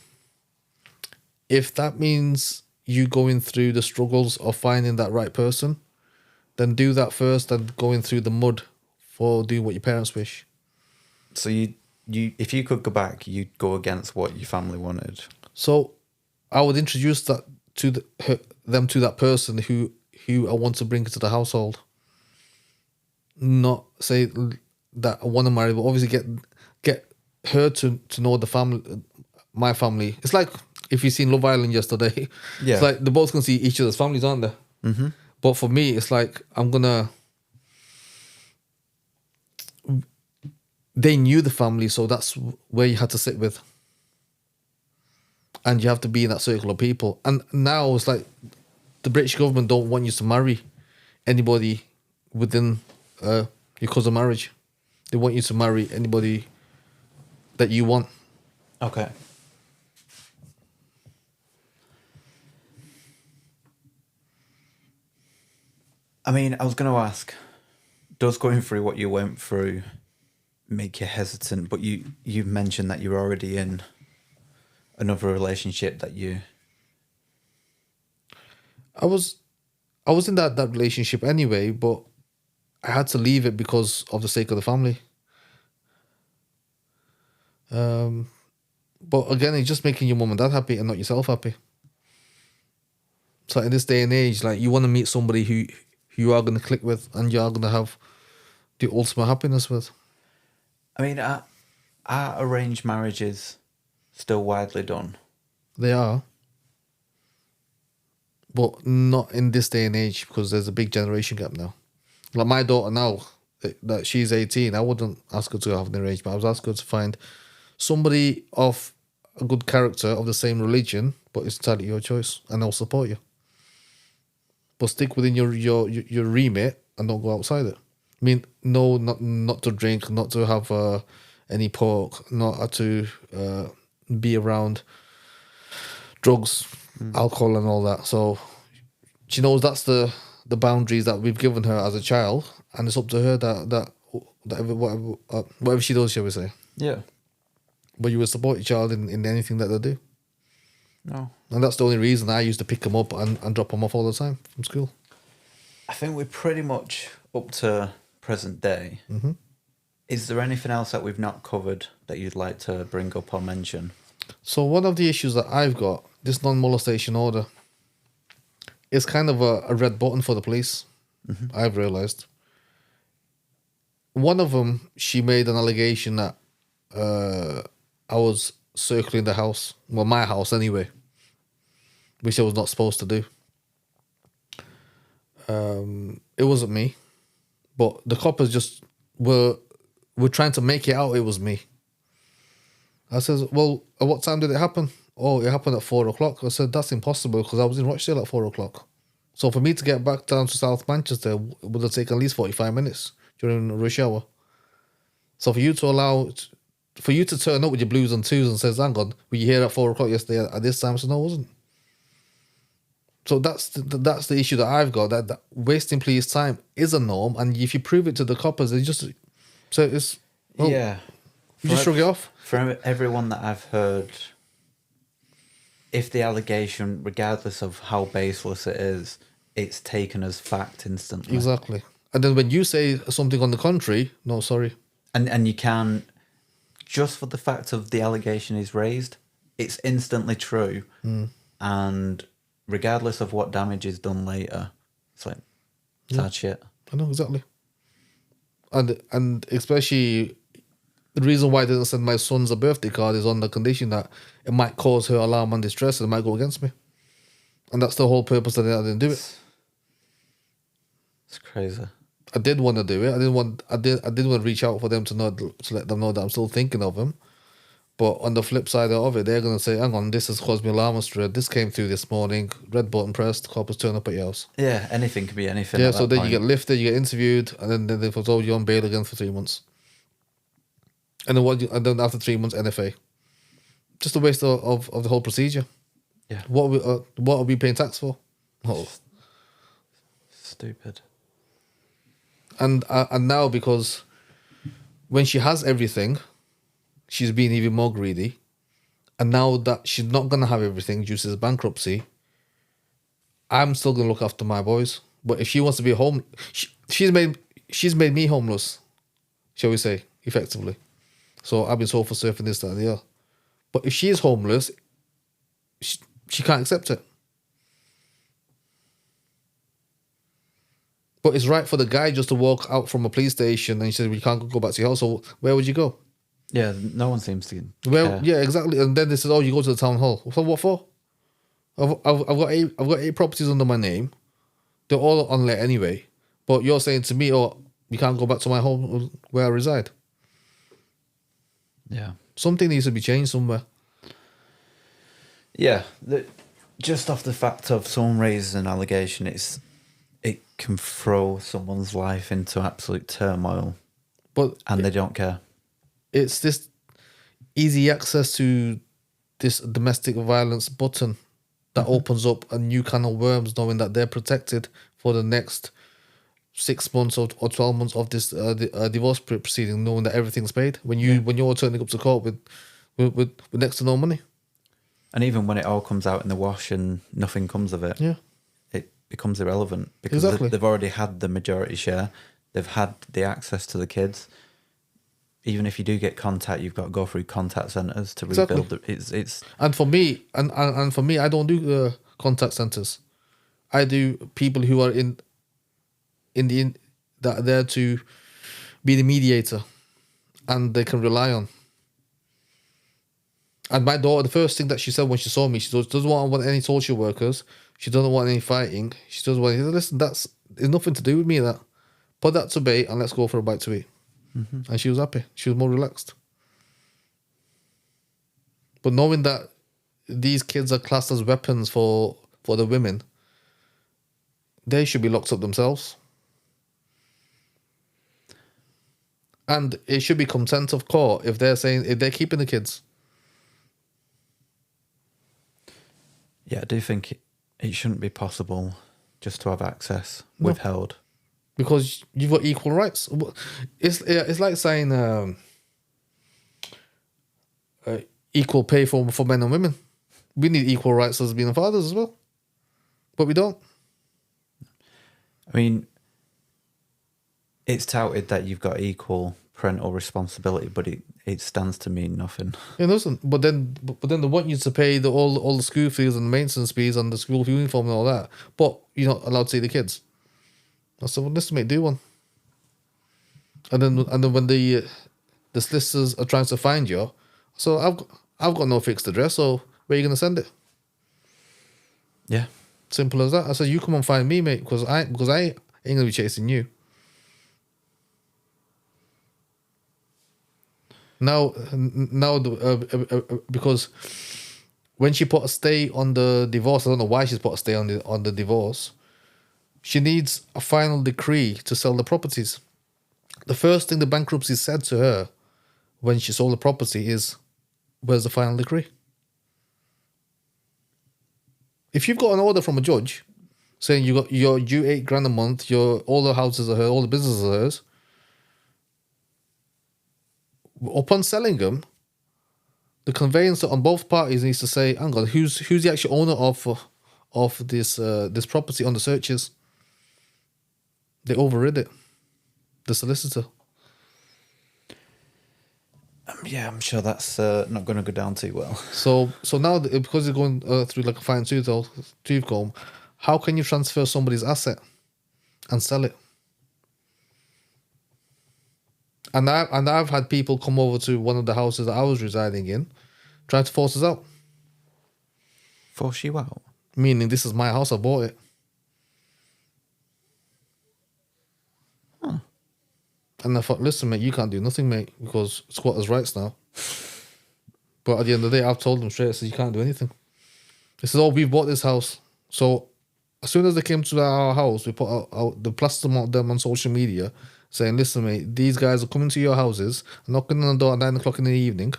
[SPEAKER 2] If that means you going through the struggles of finding that right person, then do that first and going through the mud for doing what your parents wish.
[SPEAKER 1] So you if you could go back, you'd go against what your family wanted.
[SPEAKER 2] So I would introduce that to them to that person who I want to bring into the household. Not say that I want to marry, but obviously get her to know the family, my family. It's like if you've seen Love Island yesterday.
[SPEAKER 1] Yeah.
[SPEAKER 2] It's like they both can see each other's families, aren't they?
[SPEAKER 1] Mm-hmm.
[SPEAKER 2] But for me, it's like I'm gonna they knew the family, so that's where you had to sit with. And you have to be in that circle of people. And now it's like the British government don't want you to marry anybody within your cousin marriage. They want you to marry anybody that you want.
[SPEAKER 1] Okay. I mean, I was going to ask, does going through what you went through make you hesitant? But you've mentioned that you're already in another relationship that you...
[SPEAKER 2] I was in that relationship anyway, but I had to leave it because of the sake of the family. But again, it's just making your mum and dad happy and not yourself happy. So in this day and age, like, you want to meet somebody who you are going to click with and you are going to have the ultimate happiness with.
[SPEAKER 1] I mean, are arranged marriages still widely done?
[SPEAKER 2] They are. But not in this day and age, because there's a big generation gap now. Like my daughter now, that she's 18, I wouldn't ask her to have an arrangement. I was asking her to find somebody of a good character, of the same religion, but it's entirely your choice, and I'll support you. But stick within your remit and don't go outside it. I mean, no, not to drink, not to have any pork, not to be around drugs, alcohol, and all that. So she knows that's the boundaries that we've given her as a child, and it's up to her that whatever she does, shall we say.
[SPEAKER 1] Yeah.
[SPEAKER 2] But you will support your child in anything that they do.
[SPEAKER 1] No.
[SPEAKER 2] And that's the only reason I used to pick them up and drop them off all the time from school.
[SPEAKER 1] I think we're pretty much up to present day.
[SPEAKER 2] Mm-hmm.
[SPEAKER 1] Is there anything else that we've not covered that you'd like to bring up or mention?
[SPEAKER 2] So one of the issues that I've got, this non-molestation order, is kind of a red button for the police. Mm-hmm. I've realised. One of them, she made an allegation that I was circling the house, well, my house anyway, which I was not supposed to do. It wasn't me, but the coppers just were trying to make it out it was me. I said, well, at what time did it happen? Oh, it happened at 4 o'clock. I said, that's impossible because I was in Rochdale at 4 o'clock. So for me to get back down to South Manchester, it would have taken at least 45 minutes during rush hour. So for you to turn up with your blues and twos and says, hang on, were you here at 4 o'clock yesterday at this time? So no, I wasn't. So that's the issue that I've got, that wasting police time is a norm, and if you prove it to the coppers, they just... So it's... Well,
[SPEAKER 1] yeah.
[SPEAKER 2] You just shrug it off.
[SPEAKER 1] For everyone that I've heard, if the allegation, regardless of how baseless it is, it's taken as fact instantly.
[SPEAKER 2] Exactly. And then when you say something on the contrary, no, sorry.
[SPEAKER 1] And you can, just for the fact of the allegation is raised, it's instantly true. And regardless of what damage is done later, it's like, sad shit.
[SPEAKER 2] I know, exactly. And especially... The reason why I didn't send my sons a birthday card is on the condition that it might cause her alarm and distress and it might go against me. And that's the whole purpose that I didn't do it.
[SPEAKER 1] It's crazy.
[SPEAKER 2] I did want to do it. I did want to reach out for them to let them know that I'm still thinking of them. But on the flip side of it, they're going to say, hang on, this has caused me alarm and stress. This came through this morning. Red button pressed. Coppers turn up at your house.
[SPEAKER 1] Yeah, anything could be anything.
[SPEAKER 2] Yeah, so then you get lifted, you get interviewed, and then they told you on bail again for 3 months. And then after 3 months, NFA. Just a waste of the whole procedure.
[SPEAKER 1] Yeah.
[SPEAKER 2] What are we paying tax for? Oh.
[SPEAKER 1] Stupid.
[SPEAKER 2] And now, because when she has everything, she's being even more greedy. And now that she's not going to have everything due to this bankruptcy, I'm still going to look after my boys. But if she wants to be home, she's made me homeless, shall we say, effectively. So I've been sofa surfing this, that, and the other. But if she is homeless, she can't accept it. But it's right for the guy just to walk out from a police station and he says, well, you can't go back to your house. So where would you go?
[SPEAKER 1] Yeah, no one seems to.
[SPEAKER 2] Well, yeah, exactly. And then they said, oh, you go to the town hall. So what for? I've got eight properties under my name. They're all on let anyway. But you're saying to me, oh, you can't go back to my home where I reside.
[SPEAKER 1] Yeah.
[SPEAKER 2] Something needs to be changed somewhere.
[SPEAKER 1] Yeah. Just off the fact of someone raises an allegation, it can throw someone's life into absolute turmoil, and they don't care.
[SPEAKER 2] It's this easy access to this domestic violence button that opens up a new can of worms, knowing that they're protected for the next 6 months or 12 months of this divorce proceeding, knowing that everything's paid when you're turning up to court with next to no money.
[SPEAKER 1] And even when it all comes out in the wash and nothing comes of it, it becomes irrelevant because they've already had the majority share. They've had the access to the kids. Even if you do get contact, you've got to go through contact centres to rebuild. It's
[SPEAKER 2] and for me, and for me, I don't do contact centres. I do people who are in that are there to be the mediator, and they can rely on. And my daughter, the first thing that she said when she saw me, she doesn't want any social workers. She doesn't want any fighting. She doesn't want. Listen, it's nothing to do with me. That put that to bait and let's go for a bite to eat. Mm-hmm. And she was happy. She was more relaxed. But knowing that these kids are classed as weapons for the women, they should be locked up themselves. And it should be consent of court if they're keeping the kids.
[SPEAKER 1] Yeah, I do think it shouldn't be possible just to have access withheld.
[SPEAKER 2] Because you've got equal rights. It's like saying equal pay for men and women. We need equal rights as being fathers as well. But we don't.
[SPEAKER 1] I mean, it's touted that you've got equal parental responsibility, but it stands to mean nothing.
[SPEAKER 2] It doesn't. But then they want you to pay all the school fees and the maintenance fees and the school uniform and all that. But you're not allowed to see the kids. I said, well, listen, mate, do one. And then when the solicitors are trying to find you, so I've got no fixed address, so where are you going to send it?
[SPEAKER 1] Yeah.
[SPEAKER 2] Simple as that. I said, you come and find me, mate, because I ain't going to be chasing you. Now, because when she put a stay on the divorce, I don't know why she's put a stay on the divorce. She needs a final decree to sell the properties. The first thing the bankruptcy said to her when she sold the property is, "Where's the final decree?" If you've got an order from a judge saying you're due $8,000 a month, all the houses are hers, all the businesses are hers. Upon selling them, the conveyancer on both parties needs to say, "Hang on, who's the actual owner of this property on the searches?" They overrid it. The solicitor.
[SPEAKER 1] Yeah, I'm sure that's not going to go down too well.
[SPEAKER 2] So now because they're going through like a fine tooth comb, how can you transfer somebody's asset and sell it? And I've had people come over to one of the houses that I was residing in, trying to force us out.
[SPEAKER 1] Force you out?
[SPEAKER 2] Meaning, this is my house, I bought it.
[SPEAKER 1] Huh.
[SPEAKER 2] And I thought, listen, mate, you can't do nothing, mate, because squatters' rights now. But at the end of the day, I've told them straight, I said, you can't do anything. They said, oh, we bought this house. So as soon as they came to our house, we put out the plaster them on social media, saying, listen, mate, these guys are coming to your houses, knocking on the door at 9 o'clock in the evening,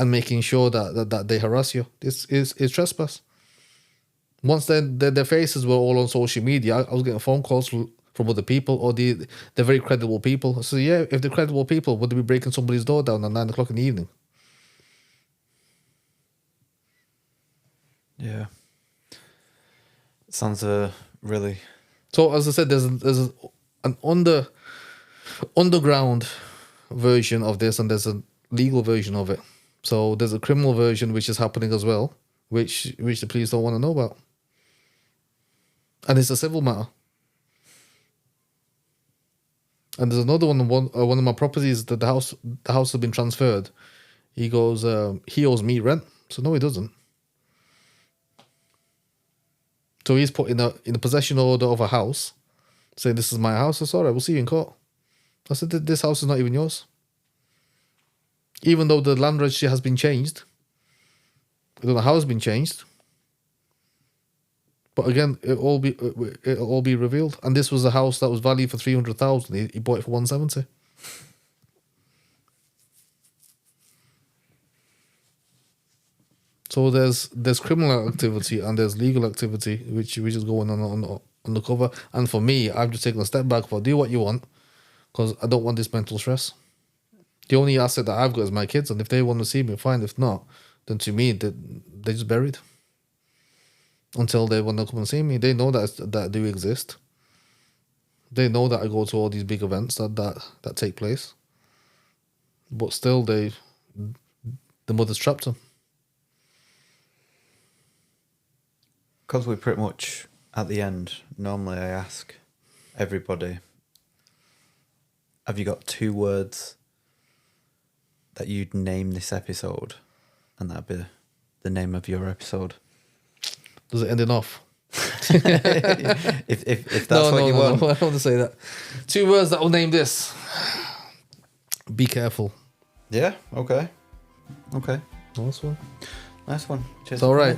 [SPEAKER 2] and making sure that they harass you. This is trespass. Once their faces were all on social media, I was getting phone calls from other people, or they're very credible people. So yeah, if they're credible people, would they be breaking somebody's door down at 9 o'clock in the evening?
[SPEAKER 1] Yeah. It sounds really...
[SPEAKER 2] So as I said, there's an underground version of this, and there's a legal version of it. So there's a criminal version which is happening as well, which the police don't want to know about. And it's a civil matter. And there's another one of my properties that the house has been transferred. He goes, he owes me rent. So no, he doesn't. So he's put in a possession order of a house, saying this is my house. I said, all right, we'll see you in court. I said, this house is not even yours. Even though the land registry has been changed, I don't know how it's been changed. But again, it'll all be revealed. And this was a house that was valued for 300,000. He bought it for 170. So there's criminal activity and there's legal activity which is going on the cover. And for me, I've just taken a step back. Do what you want, because I don't want this mental stress. The only asset that I've got is my kids, and if they want to see me, fine. If not, then to me, they're just buried. Until they want to come and see me, they know that I do exist. They know that I go to all these big events that take place. But still, the mother's trapped them.
[SPEAKER 1] Because we're pretty much at the end, normally I ask everybody, have you got 2 words that you'd name this episode? And that'd be the name of your episode.
[SPEAKER 2] Does it end in off?
[SPEAKER 1] if that's what you want.
[SPEAKER 2] No, I don't want to say that. 2 words that will name this. Be careful.
[SPEAKER 1] Yeah, okay.
[SPEAKER 2] Nice one.
[SPEAKER 1] Nice one. Cheers.
[SPEAKER 2] It's all right.